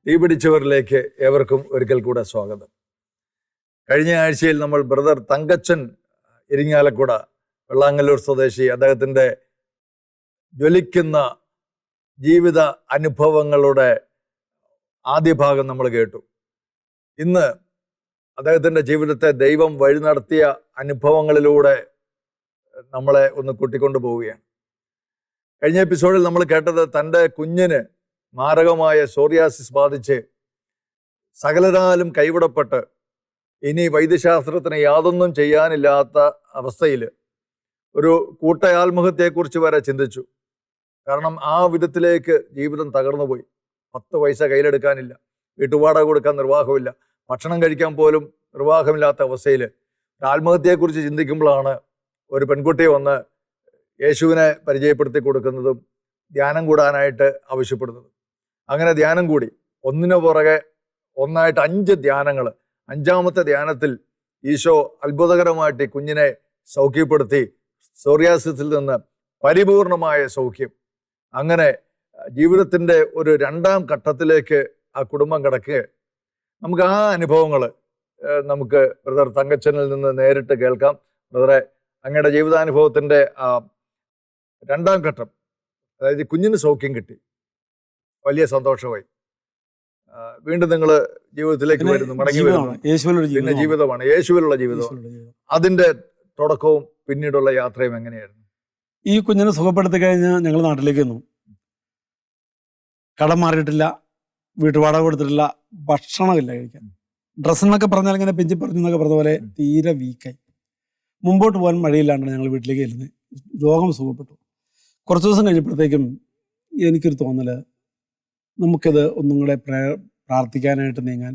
തീപിടിച്ചവരിലേക്ക് ഏവർക്കും ഒരിക്കൽ കൂടെ സ്വാഗതം. കഴിഞ്ഞ ആഴ്ചയിൽ നമ്മൾ ബ്രദർ തങ്കച്ചൻ ഇരിങ്ങാലക്കുട വെള്ളാങ്ങല്ലൂർ സ്വദേശി അദ്ദേഹത്തിൻ്റെ ജ്വലിക്കുന്ന ജീവിത അനുഭവങ്ങളുടെ ആദ്യ ഭാഗം നമ്മൾ കേട്ടു. ഇന്ന് അദ്ദേഹത്തിൻ്റെ ജീവിതത്തെ ദൈവം വഴി നടത്തിയ അനുഭവങ്ങളിലൂടെ നമ്മളെ ഒന്ന് കൂട്ടിക്കൊണ്ടു പോവുകയാണ്. കഴിഞ്ഞ എപ്പിസോഡിൽ നമ്മൾ കേട്ടത് തൻ്റെ കുഞ്ഞിന് മാരകമായ സോറിയാസിസ് ബാധിച്ച് സകലരാലും കൈവിടപ്പെട്ട് ഇനി വൈദ്യശാസ്ത്രത്തിന് യാതൊന്നും ചെയ്യാനില്ലാത്ത അവസ്ഥയിൽ ഒരു കൂട്ടയാത്മഹത്യയെക്കുറിച്ച് വരെ ചിന്തിച്ചു. കാരണം ആ വിധത്തിലേക്ക് ജീവിതം തകർന്നുപോയി. 10 പൈസ കയ്യിലെടുക്കാനില്ല, വീട്ടുവാടക കൊടുക്കാൻ നിർവാഹമില്ല, ഭക്ഷണം കഴിക്കാൻ പോലും നിർവാഹമില്ലാത്ത അവസ്ഥയിൽ ആത്മഹത്യയെക്കുറിച്ച് ചിന്തിക്കുമ്പോഴാണ് ഒരു പെൺകുട്ടി വന്ന് യേശുവിനെ പരിചയപ്പെടുത്തി കൊടുക്കുന്നതും ധ്യാനം കൂടാനായിട്ട് ആവശ്യപ്പെടുന്നതും. അങ്ങനെ ധ്യാനം കൂടി, ഒന്നിനു പുറകെ ഒന്നായിട്ട് 5 ധ്യാനങ്ങൾ. 5ാമത്തെ ധ്യാനത്തിൽ ഈശോ അത്ഭുതകരമായിട്ട് ഈ കുഞ്ഞിനെ സൗഖ്യപ്പെടുത്തി സോറിയാസിസിൽ നിന്ന് പരിപൂർണമായ സൗഖ്യം. അങ്ങനെ ജീവിതത്തിൻ്റെ ഒരു 2ാം ഘട്ടത്തിലേക്ക് ആ കുടുംബം കിടക്കുക. നമുക്ക് ആ അനുഭവങ്ങൾ നമുക്ക് ബ്രദർ തങ്കച്ചനിൽ നിന്ന് നേരിട്ട് കേൾക്കാം. ബ്രദറെ, അങ്ങയുടെ ജീവിതാനുഭവത്തിൻ്റെ 2ാം ഘട്ടം, അതായത് കുഞ്ഞിന് സൗഖ്യം കിട്ടി, വലിയ സന്തോഷമായി. വീണ്ടും നിങ്ങൾ ജീവിതത്തിലേക്ക് വരുന്നു, മടങ്ങി വരുന്നു. പിന്നെ ജീവിതമാണ്, യേശുവിലുള്ള ജീവിതമാണ്. അതിൻ്റെ തുടക്കവും പിന്നീടുള്ള യാത്രയും എങ്ങനെയായിരുന്നു? ഈ കുഞ്ഞിനെ സുഖപ്പെടുത്തി കഴിഞ്ഞ് ഞങ്ങൾ നാട്ടിലേക്ക് വന്നു. കടം മാറിയിട്ടില്ല, വീട്ടുവാടക കൊടുത്തിട്ടില്ല, ഭക്ഷണമില്ല കഴിക്കാൻ. ഡ്രസ്സെന്നൊക്കെ പറഞ്ഞാൽ ഇങ്ങനെ പെഞ്ചി പറഞ്ഞെന്നൊക്കെ പറഞ്ഞ പോലെ തീരെ വീക്കായി. മുമ്പോട്ട് പോകാൻ മഴയില്ലാണ്ടാണ് ഞങ്ങൾ വീട്ടിലേക്ക് ചെല്ലുന്നത്. രോഗം സുഖപ്പെട്ടു. കുറച്ച് ദിവസം കഴിഞ്ഞപ്പോഴത്തേക്കും എനിക്കൊരു തോന്നല്, നമുക്കിത് ഒന്നും കൂടെ പ്രാർത്ഥിക്കാനായിട്ട് നീങ്ങാൻ,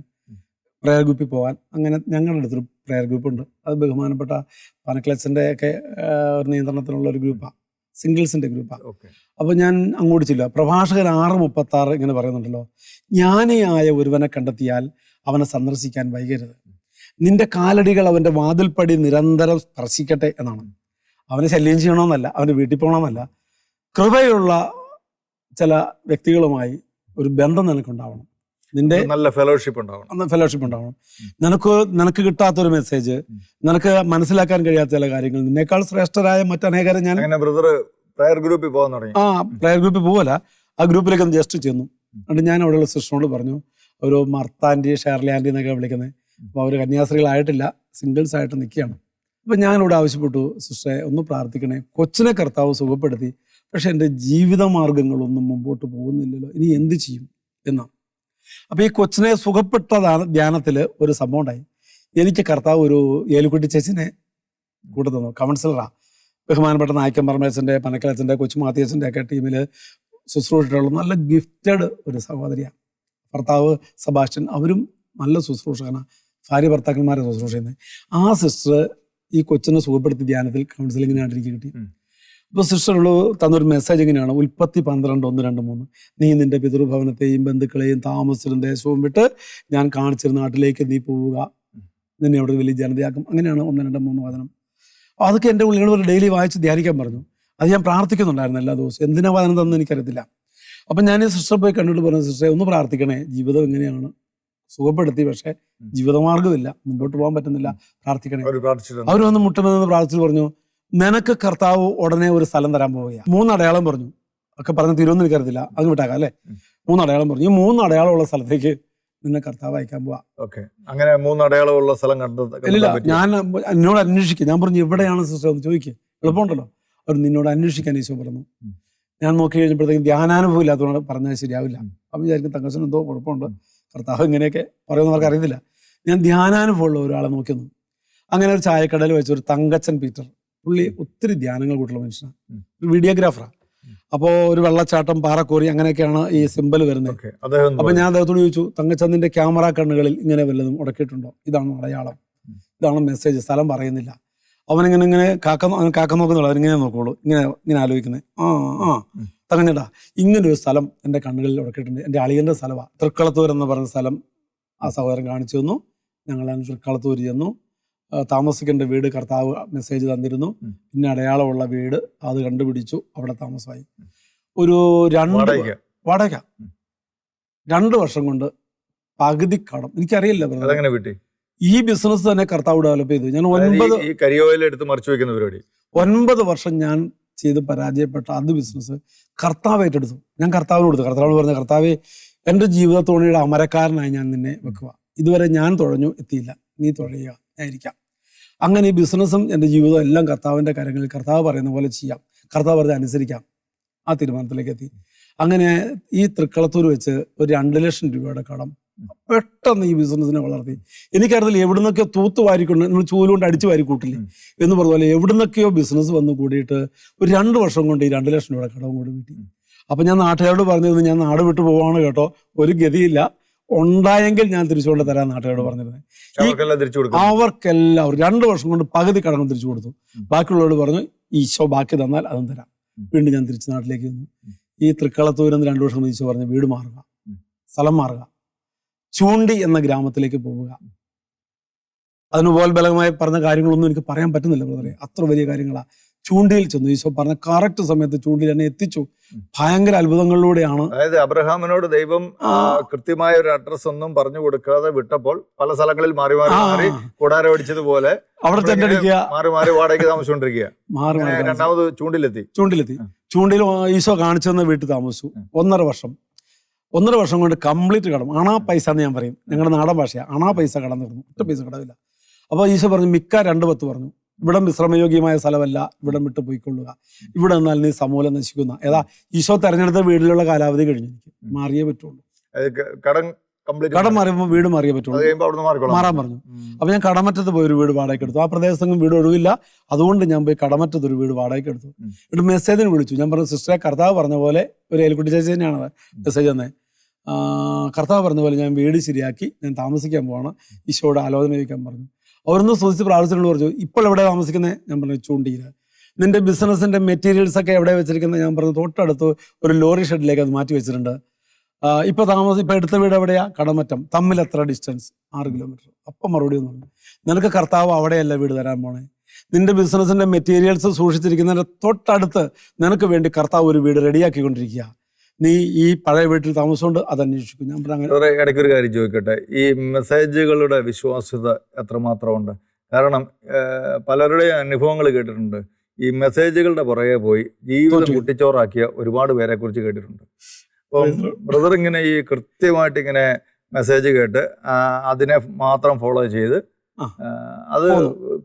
പ്രയർ ഗ്രൂപ്പിൽ പോകാൻ. അങ്ങനെ ഞങ്ങളുടെ അടുത്തൊരു പ്രയർ ഗ്രൂപ്പുണ്ട്. അത് ബഹുമാനപ്പെട്ട പനക്ലച്ചൻ്റെ ഒക്കെ ഒരു നിയന്ത്രണത്തിലുള്ള ഒരു ഗ്രൂപ്പാണ്, സിംഗിൾസിൻ്റെ ഗ്രൂപ്പാണ്. അപ്പോൾ ഞാൻ അങ്ങോട്ട് ചെല്ലുക. പ്രഭാഷകൻ 6:36 ഇങ്ങനെ പറയുന്നുണ്ടല്ലോ, ജ്ഞാനിയായ ഒരുവനെ കണ്ടെത്തിയാൽ അവനെ സന്ദർശിക്കാൻ വൈകരുത്, നിന്റെ കാലടികൾ അവൻ്റെ വാതിൽപ്പടി നിരന്തരം സ്പർശിക്കട്ടെ എന്നാണ്. അവനെ ശല്യം ചെയ്യണമെന്നല്ല, അവൻ്റെ വീട്ടിൽ പോകണമെന്നല്ല, കൃപയുള്ള ചില വ്യക്തികളുമായി ഒരു ബന്ധം നിനക്കുണ്ടാവണം. നിന്റെ നല്ല ഫെലോഷിപ്പ് ഉണ്ടാവണം. നിനക്ക് കിട്ടാത്തൊരു മെസ്സേജ്, നിനക്ക് മനസ്സിലാക്കാൻ കഴിയാത്ത ചില കാര്യങ്ങൾ, നിന്നേക്കാൾ ശ്രേഷ്ഠരായ മറ്റനേകരെ ഞാൻ പ്രയർ ഗ്രൂപ്പിൽ പോകാൻ തുടങ്ങി. പ്രയർ ഗ്രൂപ്പിൽ പോകല, ആ ഗ്രൂപ്പിലേക്ക് ഒന്ന് ജസ്റ്റ് ചെന്നു. എന്നിട്ട് ഞാൻ അവിടെയുള്ള സിസ്റ്ററിനോട് പറഞ്ഞു, ഒരു മർത്താൻറ്റി, ഷേർലി ആൻറ്റി എന്നൊക്കെ വിളിക്കുന്നത്. അപ്പോൾ അവർ കന്യാസ്ത്രീകളായിട്ടില്ല, സിംഗിൾസ് ആയിട്ട് നിൽക്കുകയാണ്. അപ്പം ഞാനിവിടെ ആവശ്യപ്പെട്ടു, സിസ്റ്ററെ ഒന്ന് പ്രാർത്ഥിക്കണേ, കൊച്ചിനെ കർത്താവ് സുഖപ്പെടുത്തി, പക്ഷെ എൻ്റെ ജീവിതമാർഗങ്ങളൊന്നും മുമ്പോട്ട് പോകുന്നില്ലല്ലോ, ഇനി എന്ത് ചെയ്യും എന്നാണ്. അപ്പോൾ ഈ കൊച്ചിനെ സുഖപ്പെട്ട ധ്യാനത്തിൽ ഒരു സംഭവം ഉണ്ടായി. എനിക്ക് കർത്താവ് ഒരു ഏലുക്കുട്ടി ചേച്ചിനെ കൂടെ തന്നു. കൗൺസിലറാണ്, ബഹുമാനപ്പെട്ട നായ്ക്കൻ പരമേശൻ്റെ, പനക്കലച്ചൻ്റെ, കൊച്ചുമാത്തിയച്ചൻ്റെ ഒക്കെ ടീമിൽ ശുശ്രൂഷിച്ചിട്ടുള്ള നല്ല ഗിഫ്റ്റഡ് ഒരു സഹോദരിയാണ്. ഭർത്താവ് സെബാസ്റ്റ്യൻ, അവരും നല്ല ശുശ്രൂഷകനാണ്, ഭാര്യ ഭർത്താക്കന്മാരെ ശുശ്രൂഷ ചെയ്യുന്നത്. ആ സിസ്റ്റർ ഈ കൊച്ചിനെ സുഖപ്പെടുത്തി ധ്യാനത്തിൽ കൗൺസിലിങ്ങിനായിട്ട് എനിക്ക് കിട്ടി. ഇപ്പോൾ സിസ്റ്ററുള്ള തന്നൊരു മെസ്സേജ് ഇങ്ങനെയാണ്: ഉൽപ്പത്തി 12:1-3, നീ നിന്റെ പിതൃഭവനത്തെയും ബന്ധുക്കളെയും താമസിച്ചിരുന്ന ദേശവും വിട്ട് ഞാൻ കാണിച്ചിരുന്ന നാട്ടിലേക്ക് നീ പോവുക, നിന്നെ അവിടെ വലിയ ജനതയാക്കും. അങ്ങനെയാണ് 1, 2, 3 വചനം. അതൊക്കെ എൻ്റെ ഉള്ളിൽ ഡെയിലി വായിച്ച് ധ്യാനിക്കാൻ പറഞ്ഞു. അത് ഞാൻ പ്രാർത്ഥിക്കുന്നുണ്ടായിരുന്നു എല്ലാ ദിവസവും. എന്തിനാ വചനം തന്നെന്ന് എനിക്കറിയത്തില്ല. അപ്പം ഞാൻ ഈ സിസ്റ്റർ പോയി കണ്ടിട്ട് പറഞ്ഞു, സിസ്റ്ററെ ഒന്ന് പ്രാർത്ഥിക്കണേ, ജീവിതം എങ്ങനെയാണ്, സുഖപ്പെടുത്തി പക്ഷേ ജീവിതമാർഗ്ഗമില്ല, മുമ്പോട്ട് പോകാൻ പറ്റുന്നില്ല, പ്രാർത്ഥിക്കണേ. അവർ വന്ന് മുട്ടുമെന്ന് പ്രാർത്ഥിച്ചു പറഞ്ഞു, നിനക്ക് കർത്താവ് ഉടനെ ഒരു സ്ഥലം തരാൻ പോവുകയാണ്. 3 അടയാളം പറഞ്ഞു. ഒക്കെ പറഞ്ഞ് തീരുമെന്ന് എനിക്കറിയത്തില്ല, അങ്ങ് വിട്ടാക്കാം അല്ലേ. 3 അടയാളം പറഞ്ഞു. ഈ 3 അടയാളമുള്ള സ്ഥലത്തേക്ക് നിന്നെ കർത്താവ് അയക്കാൻ പോവാ. അങ്ങനെ 3 അടയാളമുള്ള സ്ഥലം ഇല്ല, ഞാൻ എന്നോട് അന്വേഷിക്കുക. ഞാൻ പറഞ്ഞു, എവിടെയാണ് സിസ്റ്റർ ഒന്ന് ചോദിക്കുക, എളുപ്പമുണ്ടല്ലോ. അവർ നിന്നോട് അന്വേഷിക്കാൻ ഈശോ പറഞ്ഞു. ഞാൻ നോക്കി കഴിഞ്ഞപ്പോഴത്തേക്കും ധ്യാനാനുഭവം ഇല്ലാത്തതുകൊണ്ട് പറഞ്ഞാൽ ശരിയാവില്ല. അപ്പം വിചാരിക്കും തങ്കച്ചന് എന്തോ കുഴപ്പമുണ്ട്, കർത്താവ് ഇങ്ങനെയൊക്കെ പറയുന്നവർക്ക് അറിയത്തില്ല. ഞാൻ ധ്യാനാനുഭവമുള്ള ഒരാളെ നോക്കിയെന്നു. അങ്ങനെ ഒരു ചായക്കടയിൽ വെച്ചൊരു തങ്കച്ചൻ പീറ്റർ, പുള്ളി ഒത്തിരി ധ്യാനങ്ങൾ കൂട്ടുള്ള മനുഷ്യനാണ്, ഒരു വീഡിയോഗ്രാഫറാണ്. അപ്പോൾ ഒരു വെള്ളച്ചാട്ടം, പാറക്കോറി, അങ്ങനെയൊക്കെയാണ് ഈ സിമ്പൽ വരുന്നത്. അപ്പം ഞാൻ അദ്ദേഹത്തോട് ചോദിച്ചു, തങ്കച്ചന്തിൻ്റെ ക്യാമറ കണ്ണുകളിൽ ഇങ്ങനെ വല്ലതും ഉടക്കിയിട്ടുണ്ടോ? ഇതാണ് അടയാളം, ഇതാണ് മെസ്സേജ്, സ്ഥലം പറയുന്നില്ല. അവനിങ്ങനെ കാക്ക നോക്കുന്നുള്ളൂ, അവനിങ്ങനെ നോക്കുള്ളൂ, ഇങ്ങനെ ആലോചിക്കുന്നത്. തങ്ങഞ്ഞേട്ടാ, ഇങ്ങനൊരു സ്ഥലം എൻ്റെ കണ്ണുകളിൽ ഉടക്കിയിട്ടുണ്ട്, എൻ്റെ അളിയൻ്റെ സ്ഥലമാണ്, തൃക്കളത്തൂർ എന്ന് പറഞ്ഞ സ്ഥലം ആ സഹോദരൻ കാണിച്ചു തന്നു. ഞങ്ങൾ തൃക്കളത്തൂർ ചെന്നു. താമസിക്കേണ്ട വീട് കർത്താവ് മെസ്സേജ് തന്നിരുന്നു. പിന്നെ അടയാളമുള്ള വീട് അത് കണ്ടുപിടിച്ചു, അവിടെ താമസമായി. ഒരു 2 വർഷം കൊണ്ട് പകുതി കടം. എനിക്കറിയില്ല brother. അതെങ്ങനെ വീട്ടി? ഈ ബിസിനസ് തന്നെ കർത്താവ് ഡെവലപ്പ് ചെയ്തു. ഞാൻ ഈ കരിയോയിൽ എടുത്ത് മറിച്ചു വെക്കുന്ന പരിപാടി 9 വർഷം ഞാൻ ചെയ്ത് പരാജയപ്പെട്ട അത് ബിസിനസ് കർത്താവ് ഏറ്റെടുത്തു. ഞാൻ കർത്താവിന് കൊടുത്തു. കർത്താവ് പറഞ്ഞ, കർത്താവെ എൻ്റെ ജീവിതത്തോണിയുടെ അമരക്കാരനായി ഞാൻ നിന്നെ വെക്കുക. ഇതുവരെ ഞാൻ തുഴഞ്ഞു എത്തിയില്ല, നീ തുഴയുക, ഞാൻ ഇരിക്കാം. അങ്ങനെ ഈ ബിസിനസ്സും എൻ്റെ ജീവിതവും എല്ലാം കർത്താവിൻ്റെ കരങ്ങളിൽ കർത്താവ് പറയുന്ന പോലെ ചെയ്യാം, കർത്താവ് പറഞ്ഞ് അനുസരിക്കാം. ആ തീരുമാനത്തിലേക്ക് എത്തി. അങ്ങനെ ഈ തൃക്കളത്തൂർ വെച്ച് ഒരു 2 ലക്ഷം രൂപയുടെ കടം പെട്ടെന്ന് ഈ ബിസിനസ്സിനെ വളർത്തി. എനിക്കറിയില്ല എവിടുന്നൊക്കെയോ തൂത്ത് വാരിക്കൊണ്ട് നമ്മൾ ചൂലുകൊണ്ട് അടിച്ചു വാരി കൂട്ടില്ലേ എന്ന് പറഞ്ഞ എവിടുന്നൊക്കെയോ ബിസിനസ് വന്ന് കൂടിയിട്ട് ഒരു 2 വർഷം കൊണ്ട് ഈ 2 ലക്ഷം രൂപയുടെ കടം കൂടി വീട്ടി. അപ്പം ഞാൻ നാട്ടുകാരോട് പറഞ്ഞിരുന്നു, ഞാൻ നാട് വിട്ടു പോവാണ് കേട്ടോ, ഒരു ഗതിയില്ല, ഉണ്ടായെങ്കിൽ ഞാൻ തിരിച്ചുകൊണ്ട് തരാൻ നാട്ടുകാരോട് പറഞ്ഞിരുന്നത്. അവർക്കെല്ലാം 2 വർഷം കൊണ്ട് പകുതി കടങ്ങൾ തിരിച്ചു കൊടുത്തു. ബാക്കിയുള്ളവരോട് പറഞ്ഞു, ഈശോ ബാക്കി തന്നാൽ അതും തരാം. വീണ്ടും ഞാൻ തിരിച്ച് നാട്ടിലേക്ക് വന്നു. ഈ തൃക്കളത്തൂരിൽ നിന്ന് 2 വർഷം ഈശോ പറഞ്ഞു, വീട് മാറുക, സ്ഥലം മാറുക, ചൂണ്ടി എന്ന ഗ്രാമത്തിലേക്ക് പോവുക. അതിനുപോലെ ബലമായി പറഞ്ഞ കാര്യങ്ങളൊന്നും എനിക്ക് പറയാൻ പറ്റുന്നില്ല ബ്രദറെ, അത്ര വലിയ കാര്യങ്ങളാണ്. ചൂണ്ടിയിൽ ചെന്നു. ഈശോ പറഞ്ഞ കറക്റ്റ് സമയത്ത് ചൂണ്ടിയിൽ എന്നെ എത്തിച്ചു. ഭയങ്കര അത്ഭുതങ്ങളിലൂടെയാണ്. അതായത് അബ്രഹാമിനോട് ദൈവം കൃത്യമായ ഒരു അഡ്രസ് ഒന്നും പറഞ്ഞു കൊടുക്കാതെ വിട്ടപ്പോൾ പല സ്ഥലങ്ങളിൽ മാറി മാറി മാറി കൂടാരം അടിച്ചതുപോലെ അവിടെ തന്നെ മാറി മാറി വാടകയ്ക്ക് താമസിച്ചുകൊണ്ടിരിക്കുക. രണ്ടാമത് ചൂണ്ടിലെത്തി. ചൂണ്ടിൽ ഈശോ കാണിച്ചെന്ന വീട്ടിൽ താമസിച്ചു 1.5 വർഷം കൊണ്ട് കംപ്ലീറ്റ് കടം. അണാ പൈസ എന്ന് ഞാൻ പറയും, ഞങ്ങളുടെ നാടൻ ഭാഷയാണ്. അണാ പൈസ കടം തീർന്നു, ഒറ്റ പൈസ കടമില്ല. അപ്പോൾ ഈശോ പറഞ്ഞു, മിക്ക 2:10 പറഞ്ഞു, ഇവിടം വിശ്രമയോഗ്യമായ സ്ഥലമല്ല, ഇവിടം വിട്ട് പോയിക്കൊള്ളുക, ഇവിടെ എന്നാൽ നീ സമൂലം നശിക്കുന്ന. ഏതാ ഈശോ തെരഞ്ഞെടുത്ത വീട്ടിലുള്ള കാലാവധി കഴിഞ്ഞു, എനിക്ക് മാറിയേ പറ്റുള്ളൂ. കടം മാറിയപ്പോൾ വീട് മാറിയേ പറ്റുള്ളൂ, മാറാൻ പറഞ്ഞു. അപ്പൊ ഞാൻ കടമറ്റത്ത് പോയി ഒരു വീട് വാടകയ്ക്ക് എടുത്തു. ആ പ്രദേശത്തെങ്കിലും വീട് ഒഴിവില്ല, അതുകൊണ്ട് ഞാൻ പോയി കടമറ്റത്ത് ഒരു വീട് വാടകയ്ക്ക് എടുത്തു. എന്നിട്ട് മെസ്സേജിന് വിളിച്ചു. ഞാൻ പറഞ്ഞു, സിസ്റ്ററെ കർത്താവ് പറഞ്ഞ പോലെ, ഒരു ഏൽക്കുട്ടി ചേച്ചി തന്നെയാണ് മെസ്സേജ് തന്നെ, കർത്താവ് പറഞ്ഞ പോലെ ഞാൻ വീട് ശരിയാക്കി ഞാൻ താമസിക്കാൻ പോവാണ്, ഈശോയോട് ആലോചന ചോദിക്കാൻ പറഞ്ഞു. അവരൊന്ന് ശ്രദ്ധിച്ച് പ്രാർത്ഥിച്ചിട്ട് പറഞ്ഞു, ഇപ്പോൾ എവിടെ താമസിക്കുന്നത്? ഞാൻ പറഞ്ഞു, ചൂണ്ടിയിൽ. നിന്റെ ബിസിനസിന്റെ മെറ്റീരിയൽസ് ഒക്കെ എവിടെ വെച്ചിരിക്കുന്നത്? ഞാൻ പറഞ്ഞു, തൊട്ടടുത്ത് ഒരു ലോറി ഷെഡിലേക്ക് അത് മാറ്റി വെച്ചിട്ടുണ്ട്. ഇപ്പൊ എടുത്ത വീട് എവിടെയാ? കടമറ്റം. തമ്മിൽ എത്ര ഡിസ്റ്റൻസ്? 6 കിലോമീറ്റർ. അപ്പം മറുപടി ഒന്നും പറഞ്ഞു, നിനക്ക് കർത്താവ് അവിടെയല്ല വീട് തരാൻ പോണേ, നിന്റെ ബിസിനസിന്റെ മെറ്റീരിയൽസ് സൂക്ഷിച്ചിരിക്കുന്നതിന്റെ തൊട്ടടുത്ത് നിനക്ക് വേണ്ടി കർത്താവ് ഒരു വീട് റെഡിയാക്കിക്കൊണ്ടിരിക്കുക, നീ ഈ പഴയ വീട്ടിൽ താമസിച്ചുകൊണ്ട് അത് അന്വേഷിക്കും. ഞാൻ പറഞ്ഞു. ഇടയ്ക്കൊരു കാര്യം ചോദിക്കട്ടെ, ഈ മെസ്സേജുകളുടെ വിശ്വാസ്യത എത്രമാത്രം ഉണ്ട്? കാരണം പലരുടെയും അനുഭവങ്ങൾ കേട്ടിട്ടുണ്ട്, ഈ മെസ്സേജുകളുടെ പുറകെ പോയി ജീവിതം കുട്ടിച്ചോറാക്കിയ ഒരുപാട് പേരെ കുറിച്ച് കേട്ടിട്ടുണ്ട്. അപ്പം ബ്രദർ ഇങ്ങനെ ഈ കൃത്യമായിട്ട് ഇങ്ങനെ മെസ്സേജ് കേട്ട് അതിനെ മാത്രം ഫോളോ ചെയ്ത് അത്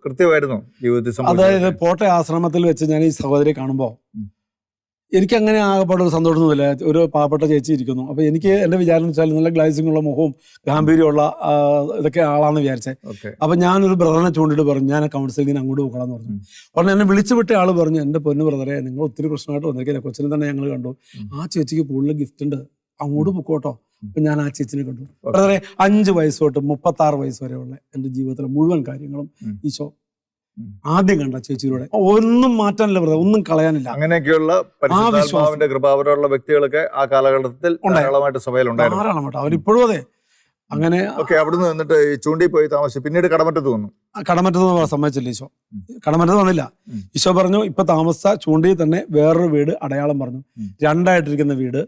കൃത്യമായിരുന്നു ജീവിതത്തിൽ. അതായത് പോട്ടെ ആശ്രമത്തിൽ വെച്ച് ഞാൻ ഈ സഹോദരിയെ കാണുമ്പോൾ എനിക്കങ്ങനെ ആകെപ്പാട് ഒരു സന്തോഷമൊന്നുമില്ല. ഒരു പാവപ്പെട്ട ചേച്ചി ഇരിക്കുന്നു. അപ്പോൾ എനിക്ക് എൻ്റെ വിചാരം എന്ന് വെച്ചാൽ നല്ല ഗ്ലാസിംഗ് ഉള്ള മുഖവും ഗാംഭീര്യമുള്ള ഇതൊക്കെ ആളാണെന്ന് വിചാരിച്ചത്. അപ്പം ഞാനൊരു ബ്രദറിനെ ചൂണ്ടിട്ട് പറഞ്ഞു, ഞാൻ കൗൺസിലിങ്ങിന് അങ്ങോട്ട് പോകണമെന്ന് പറഞ്ഞു. ഉടനെ എന്നെ വിളിച്ചു വിട്ട ആൾ പറഞ്ഞു, എൻ്റെ പൊന്നു ബ്രദറെ, നിങ്ങൾ ഒത്തിരി പ്രശ്നമായിട്ട് വന്നിരിക്കില്ല, കൊച്ചിനെ തന്നെ ഞങ്ങൾ കണ്ടു, ആ ചേച്ചിക്ക് കൂടുതൽ ഗിഫ്റ്റ് ഉണ്ട്, അങ്ങോട്ട് പൊക്കോട്ടോ. അപ്പം ഞാൻ ആ ചേച്ചിനെ കണ്ടു. ബ്രദറെ, 5 വയസ്സ് തൊട്ട് 36 വയസ്സ് വരെയുള്ള എൻ്റെ ജീവിതത്തിലെ മുഴുവൻ കാര്യങ്ങളും ഈശോ ആദ്യം കണ്ട ചേച്ചിയിലൂടെ. ഒന്നും മാറ്റാനില്ല ബ്രദർ, ഒന്നും കളയാനില്ല. അങ്ങനെയൊക്കെയുള്ള പരിശുദ്ധാത്മാവിന്റെ കൃപാവരമുള്ള വ്യക്തികളൊക്കെ ആ കാലഘട്ടത്തിൽ ധാരാളമായിട്ട് സഭയിലുണ്ടായിരുന്നു. അവരിപ്പോഴും അതെ. അങ്ങനെ അവിടുന്ന് വന്നിട്ട് ചൂണ്ടി പോയി താമസിച്ചു. പിന്നീട് കടമറ്റത്ത് വന്നു. കടമറ്റത്ത് സമ്മതിച്ചില്ല ഈശോ, കടമറ്റത്ത് വന്നില്ല. ഈശോ പറഞ്ഞു, ഇപ്പൊ താമസിച്ച ചൂണ്ടിയിൽ തന്നെ വേറൊരു വീട് അടയാളം പറഞ്ഞു. 2ആയിട്ടിരിക്കുന്ന വീട്,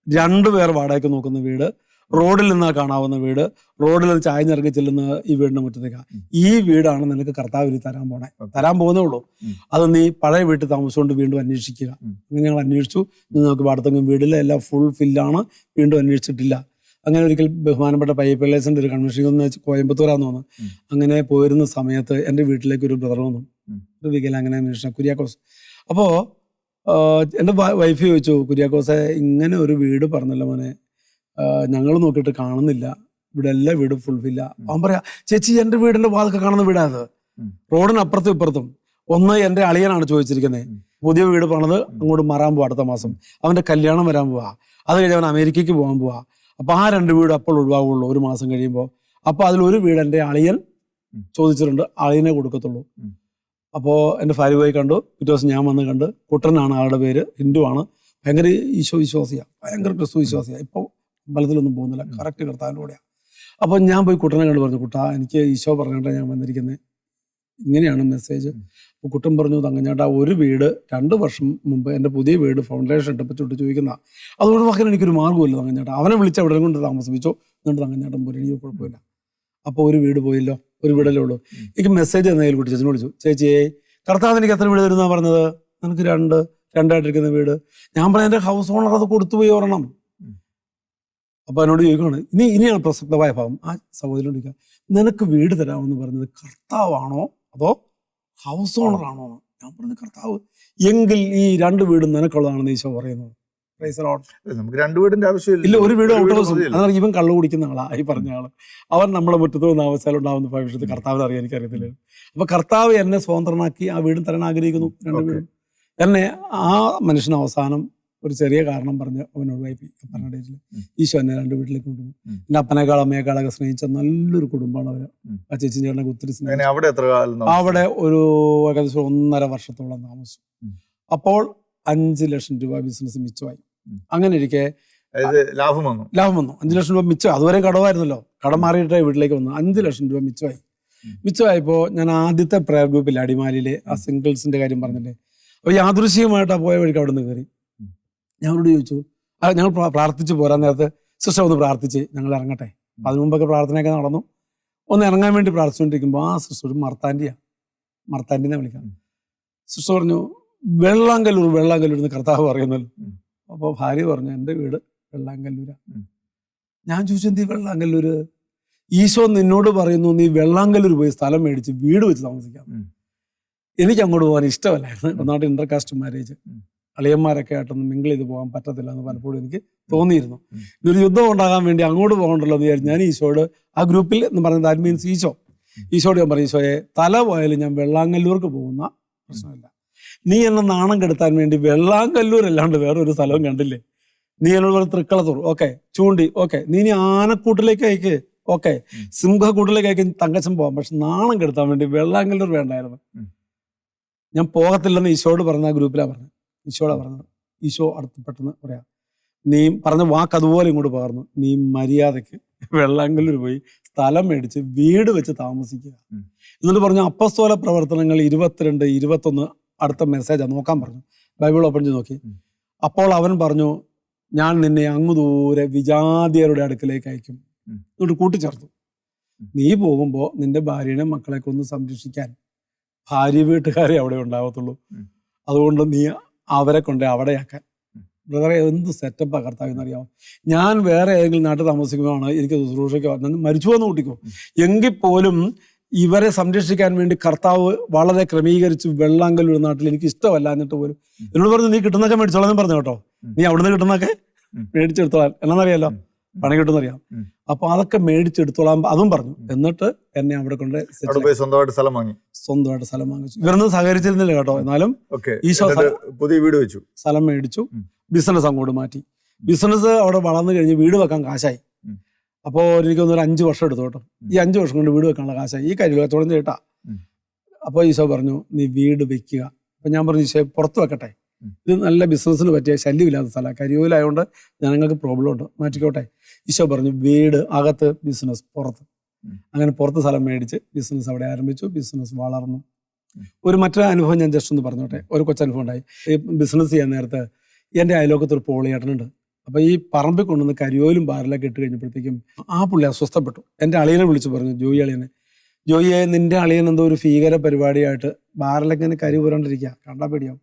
2 പേർ വാടകയ്ക്ക് നോക്കുന്ന വീട്, റോഡിൽ നിന്നാ കാണാവുന്ന വീട്, റോഡിൽ ചായഞ്ഞിറങ്ങി ചെല്ലുന്ന ഈ വീടിന്റെ മുറ്റത്തേക്കാ. ഈ വീടാണ് നിനക്ക് കർത്താവ് തരാൻ പോകുന്നേ ഉള്ളൂ. അത് നീ പഴയ വീട്ടിൽ താമസിച്ചുകൊണ്ട് വീണ്ടും അന്വേഷിക്കുക. അങ്ങനെ ഞങ്ങൾ അന്വേഷിച്ചു. നിങ്ങൾക്ക് അടുത്തെങ്കിലും വീടില്ല, എല്ലാം ഫുൾ ഫില്ലാണ്, വീണ്ടും അന്വേഷിച്ചിട്ടില്ല. അങ്ങനെ ഒരിക്കൽ ബഹുമാനപ്പെട്ട പയ്യപ്പള്ളേസിന്റെ ഒരു കൺവെൻഷൻ കോയമ്പത്തൂരാന്ന് തോന്നുന്നു. അങ്ങനെ പോയിരുന്ന സമയത്ത് എൻ്റെ വീട്ടിലേക്ക് ഒരു ബ്രദർ വന്നു, ഒരു വികല അങ്ങനെ അന്വേഷിച്ച കുര്യാക്കോസ്. അപ്പോൾ എൻ്റെ വൈഫ് ചോദിച്ചു, കുര്യാക്കോസെ, ഇങ്ങനെ ഒരു വീട് പറഞ്ഞല്ലോ മോനെ, ഞങ്ങൾ നോക്കിയിട്ട് കാണുന്നില്ല, ഇവിടെ എല്ലാ വീടും ഫുൾഫില്ല. അവൻ പറയാ, ചേച്ചി എൻ്റെ വീടിന്റെ വാതൊക്കെ കാണുന്ന വീടാ അത്, റോഡിന് അപ്പുറത്തും ഇപ്പുറത്തും. ഒന്ന് എൻ്റെ അളിയനാണ് ചോദിച്ചിരിക്കുന്നത്, പുതിയ വീട് പണിത് അങ്ങോട്ട് മാറാൻ പോവാ, അടുത്ത മാസം അവൻ്റെ കല്യാണം വരാൻ പോവാ, അത് കഴിഞ്ഞ് അവൻ അമേരിക്കയ്ക്ക് പോകാൻ പോവാ. അപ്പൊ ആ 2 വീട് അപ്പോൾ ഒഴിവാകുള്ളൂ 1 മാസം കഴിയുമ്പോൾ. അപ്പൊ അതിലൊരു വീട് എൻ്റെ അളിയൻ ചോദിച്ചിട്ടുണ്ട്, അളിയനെ കൊടുക്കത്തുള്ളൂ. അപ്പോൾ എൻ്റെ ഭാര്യ പോയി കണ്ടു. പിറ്റേ ദിവസം ഞാൻ വന്ന് കണ്ട്. കുട്ടനാണ് ആളുടെ പേര്, ഹിന്ദു ആണ്, ഭയങ്കര ഈശോ വിശ്വാസിയാണ്, ഭയങ്കര ക്രിസ്തു വിശ്വാസിയാണ്. ഇപ്പോൾ അമ്പലത്തിലൊന്നും പോകുന്നില്ല, കറക്റ്റ് കർത്താവിൻ്റെ കൂടെയാണ്. അപ്പം ഞാൻ പോയി കുട്ടനെ കണ്ട് പറഞ്ഞു, കുട്ടാ, എനിക്ക് ഈശോ പറഞ്ഞിട്ട് ഞാൻ വന്നിരിക്കുന്നത്, ഇങ്ങനെയാണ് മെസ്സേജ്. അപ്പോൾ കുട്ടൻ പറഞ്ഞു, തങ്കഞ്ഞേട്ടാ ഒരു വീട് 2 വർഷം മുമ്പ് എൻ്റെ പുതിയ വീട് ഫൗണ്ടേഷൻ ഇട്ടപ്പച്ചോട്ട് ചോദിക്കുന്ന അത് ഒഴിവാക്കാൻ എനിക്കൊരു മാർഗ്ഗമില്ല തങ്കഞ്ഞേട്ടാ. അവനെ വിളിച്ച് അവിടെ കൊണ്ട് താമസിപ്പിച്ചോ, എന്നിട്ട് തങ്കഞ്ഞേട്ടൻ പോലും എനിക്ക് കുഴപ്പമില്ല. അപ്പോൾ ഒരു വീട് പോയില്ലോ, ഒരു വീടല്ലേ ഉള്ളൂ. എനിക്ക് മെസ്സേജ് തന്നതിൽ കുട്ടി ചേച്ചി വിളിച്ചു, ചേച്ചിയെ കർത്താവ് എനിക്ക് എത്ര വീട് തരുന്നാ പറഞ്ഞത്? നിനക്ക് രണ്ടായിട്ടിരിക്കുന്ന വീട്. ഞാൻ പറഞ്ഞ എൻ്റെ ഹൗസ് ഓണർ അത് കൊടുത്തുപോയി ഓർണം. അപ്പൊ എന്നോട് ചോദിക്കുകയാണ്, ഇനിയാണ് പ്രസക്തമായ ഭാഗം. ആ സഹോദരൻ ചോദിക്കുക, നിനക്ക് വീട് തരാമെന്ന് പറഞ്ഞത് കർത്താവാണോ അതോ ഹൗസ് ഓണർ ആണോ? ഞാൻ പറഞ്ഞ കർത്താവ്. എങ്കിൽ ഈ 2 വീടും നിനക്കുള്ളതാണെന്ന് ഈശോ പറയുന്നത്. നമുക്ക് 2 വീടിന്റെ ആവശ്യമില്ല. ഇല്ല, ഒരു വീട് ഔട്ട് ഹൗസ്. അതാണ് ഇവൻ കള്ളു കുടിക്കുന്ന ആളാ ഈ പറഞ്ഞ ആള്. അവൻ നമ്മളെ മുറ്റത്ത് വന്ന് അവസ്ഥയിലുണ്ടാവുന്ന ഭവിഷ്യത്ത് കർത്താവിനെ അറിയാൻ എനിക്കറിയത്തില്ല. അപ്പൊ കർത്താവ് എന്നെ സ്വതന്ത്രനാക്കി ആ വീടും തരാൻ ആഗ്രഹിക്കുന്നു. 2 വീടും എന്നെ ആ മനുഷ്യന് അവസാനം ഒരു ചെറിയ കാരണം പറഞ്ഞ് അവനോട് വായിപ്പി പറഞ്ഞിട്ടില്ല. ഈശോ എന്നെ 2 വീട്ടിലേക്ക് കൊണ്ടുപോകും. എൻ്റെ അപ്പനേക്കാൾ അമ്മയെക്കാളൊക്കെ സ്നേഹിച്ച നല്ലൊരു കുടുംബമാണ് അവര്. ആ ചേച്ചി ചേട്ടനൊക്കെ ഒത്തിരി സ്നേഹിച്ചു. അവിടെ ഒരു ഏകദേശം 1.5 വർഷത്തോളം താമസിച്ചു. അപ്പോൾ 5 ലക്ഷം രൂപ ബിസിനസ് മിച്ചമായി. അങ്ങനെ ഇരിക്കെ ലാഭം വന്നു. 5 ലക്ഷം രൂപ മിച്ചം. അതുവരെ കടമായിരുന്നല്ലോ, കടം മാറിയിട്ടേ വീട്ടിലേക്ക് വന്നു. 5 ലക്ഷം രൂപ മിച്ചമായപ്പോൾ ഞാൻ ആദ്യത്തെ പ്രയർ ഗ്രൂപ്പിൽ അടിമാലിയിലെ ആ സിംഗിൾസിന്റെ കാര്യം പറഞ്ഞില്ലേ, അപ്പോൾ യാദൃശ്ചികമായിട്ടാണ് പോയ വഴിക്ക് അവിടെ നിന്ന് കയറി. ഞാൻ അവരോട് ചോദിച്ചു, ഞങ്ങൾ പ്രാർത്ഥിച്ച് പോരാൻ നേരത്ത് സിസ്റ്റർ ഒന്ന് പ്രാർത്ഥിച്ച് ഞങ്ങൾ ഇറങ്ങട്ടെ. അതിനു മുമ്പൊക്കെ പ്രാർത്ഥനയൊക്കെ നടന്നു. ഒന്ന് ഇറങ്ങാൻ വേണ്ടി പ്രാർത്ഥിച്ചുകൊണ്ടിരിക്കുമ്പോൾ ആ സിസ്റ്റർ ഒരു മർത്താൻഡിനെ വിളിക്കാം. സിസ്റ്റർ പറഞ്ഞു, വെള്ളാങ്കല്ലൂർ എന്ന് കർത്താവ് പറയുന്നല്ലോ. അപ്പോൾ ഭാര്യ പറഞ്ഞു, എൻ്റെ വീട് വെള്ളാങ്കല്ലൂരാ. ഞാൻ ചോദിച്ചു, എന്ത് വെള്ളാങ്കല്ലൂര്? ഈശോ നിന്നോട് പറയുന്നു, നീ വെള്ളാങ്കല്ലൂർ പോയി സ്ഥലം മേടിച്ച് വീട് വെച്ച് താമസിക്കാം. എനിക്ക് അങ്ങോട്ട് പോകാൻ ഇഷ്ടമല്ലായിരുന്നു. ഒന്നാമത്തെ ഇന്റർകാസ്റ്റ് മാരേജ്, അളിയന്മാരൊക്കെ ആയിട്ടൊന്നും മിങ്കിൾ ചെയ്ത് പോകാൻ പറ്റത്തില്ല എന്ന് പലപ്പോഴും എനിക്ക് തോന്നിയിരുന്നു. ഇതൊരു യുദ്ധം ഉണ്ടാകാൻ വേണ്ടി അങ്ങോട്ട് പോകണ്ടല്ലോ എന്ന് വിചാരിച്ചു ഞാൻ ഈശോയോട് ആ ഗ്രൂപ്പിൽ എന്ന് പറയുന്നത് ദാറ്റ് മീൻസ് ഈശോയോട് ഞാൻ പറഞ്ഞു, ഈശോയെ തല പോയാലും ഞാൻ വെള്ളാങ്കല്ലൂർക്ക് പോകുന്ന പ്രശ്നമില്ല. നീ എന്നെ നാണം കെടുത്താൻ വേണ്ടി വെള്ളാങ്കല്ലൂർ അല്ലാണ്ട് വേറെ ഒരു സ്ഥലവും കണ്ടില്ലേ? നീ എന്നോട് പറഞ്ഞ തൃക്കളത്തൂർ ഓക്കെ, ചൂണ്ടി ഓക്കെ, നീ ഇനി ആനക്കൂട്ടിലേക്ക് അയക്ക് ഓക്കെ, സിംഹക്കൂട്ടിലേക്ക് അയക്ക്, തങ്കച്ചൻ പോകാം, പക്ഷെ നാണം കെടുത്താൻ വേണ്ടി വെള്ളാങ്കല്ലൂർ വേണ്ടായിരുന്നു. ഞാൻ പോകത്തില്ലെന്ന് ഈശോയോട് പറഞ്ഞ ആ ഗ്രൂപ്പിലാണ് പറഞ്ഞത്. ഈശോടാ പറഞ്ഞത്. ഈശോ അടുത്ത് പെട്ടെന്ന് പറയാം, നീ പറഞ്ഞ വാക്ക് അതുപോലെ ഇങ്ങോട്ട് പകർന്നു, നീ മര്യാദയ്ക്ക് വെള്ളാങ്കല്ലൂർ പോയി സ്ഥലം മേടിച്ച് വീട് വെച്ച് താമസിക്കുക. എന്നിട്ട് പറഞ്ഞു, അപ്പസ്തോല പ്രവർത്തനങ്ങൾ 22, 21 അടുത്ത മെസ്സേജാണ് നോക്കാൻ പറഞ്ഞു. ബൈബിൾ ഓപ്പൺ ചെയ്ത് നോക്കി. അപ്പോൾ അവൻ പറഞ്ഞു, ഞാൻ നിന്നെ അങ്ങ് ദൂരെ വിജാതിയരുടെ അടുക്കലേക്ക് അയക്കും. എന്നിട്ട് കൂട്ടിച്ചേർത്തു, നീ പോകുമ്പോൾ നിന്റെ ഭാര്യനെ മക്കളെയൊക്കെ ഒന്ന് സംരക്ഷിക്കാൻ ഭാര്യ വീട്ടുകാരെ അവിടെ ഉണ്ടാവത്തുള്ളൂ. അതുകൊണ്ട് നീ അവരെ കൊണ്ട് അവിടെയാക്കാൻ. ബ്രദറെ, എന്ത് സെറ്റപ്പാണ് കർത്താവെന്നറിയാമോ? ഞാൻ വേറെ ഏതെങ്കിലും നാട്ടിൽ താമസിക്കുമ്പോഴാണ് എനിക്ക് ശുശ്രൂഷയ്ക്കോ മരിച്ചു എന്ന് കൂട്ടിക്കോ, എങ്കിൽ പോലും ഇവരെ സംരക്ഷിക്കാൻ വേണ്ടി കർത്താവ് വളരെ ക്രമീകരിച്ച് വെള്ളാങ്കല്ലൂർ നാട്ടിൽ എനിക്ക് ഇഷ്ടമല്ല. എന്നിട്ട് പോലും എന്നോട് പറഞ്ഞു, നീ കിട്ടുന്നൊക്കെ മേടിച്ചോളാം പറഞ്ഞു കേട്ടോ, നീ അവിടുന്ന് കിട്ടുന്നൊക്കെ മേടിച്ചെടുത്തോളാം, എന്നാന്നറിയാലോ, പണി കിട്ടുന്നറിയാം. അപ്പൊ അതൊക്കെ മേടിച്ചെടുത്തോളാം അതും പറഞ്ഞു. എന്നിട്ട് എന്നെ അവിടെ കൊണ്ട് സ്വന്തമായിട്ട് സ്ഥലം വാങ്ങിച്ചു. ഇവരൊന്നും സഹകരിച്ചിരുന്നില്ല കേട്ടോ. എന്നാലും ഈശോ പുതിയ വീട് വെച്ചു, സ്ഥലം മേടിച്ചു, ബിസിനസ് അങ്ങോട്ട് മാറ്റി. ബിസിനസ് അവിടെ വളർന്നു കഴിഞ്ഞ് വീട് വെക്കാൻ കാശായി. അപ്പോൾ എനിക്കൊന്ന് ഒരു 5 വർഷം എടുത്തു കേട്ടോ. ഈ 5 വർഷം കൊണ്ട് വീട് വെക്കാനുള്ള കാശായി. ഈ കാര്യം കച്ചവടം ചെയ്യട്ടാ. അപ്പോൾ ഈശോ പറഞ്ഞു, നീ വീട് വെക്കുക. അപ്പൊ ഞാൻ പറഞ്ഞു, ഈശോ പുറത്ത് വെക്കട്ടെ, ഇത് നല്ല ബിസിനസ്സിന് പറ്റിയ ശല്യമില്ലാത്ത സ്ഥലം, കരിയോലായതുകൊണ്ട് ജനങ്ങൾക്ക് പ്രോബ്ലം ഉണ്ട്, മാറ്റിക്കോട്ടെ. ഈശോ പറഞ്ഞു, വീട് അകത്ത്, ബിസിനസ് പുറത്ത്. അങ്ങനെ പുറത്ത് സ്ഥലം മേടിച്ച് ബിസിനസ് അവിടെ ആരംഭിച്ചു. ബിസിനസ് വളർന്നു. മറ്റൊരു അനുഭവം ഞാൻ ജസ്റ്റ് ഒന്ന് പറഞ്ഞോട്ടെ. ഒരു കൊച്ചനുഭവം ഉണ്ടായി. ഈ ബിസിനസ് ചെയ്യാൻ നേരത്ത് എൻ്റെ അയലോക്കത്തൊരു പോളിയേട്ടനുണ്ട്. അപ്പോൾ ഈ പറമ്പിൽ കൊണ്ടുവന്ന് കരിയോലും ബാറിലൊക്കെ ഇട്ട് കഴിഞ്ഞപ്പോഴത്തേക്കും ആ പുള്ളി അസ്വസ്ഥപ്പെട്ടു. എൻ്റെ അളിയനെ വിളിച്ച് പറഞ്ഞു, ജോയിയെ നിന്റെ അളിയൻ എന്തോ ഒരു ഭീകര പരിപാടിയായിട്ട് ബാറിലൊക്കെ ഇങ്ങനെ കരി പോരാണ്ടിരിക്കുക, കണ്ടാൽ പേടിയാവും.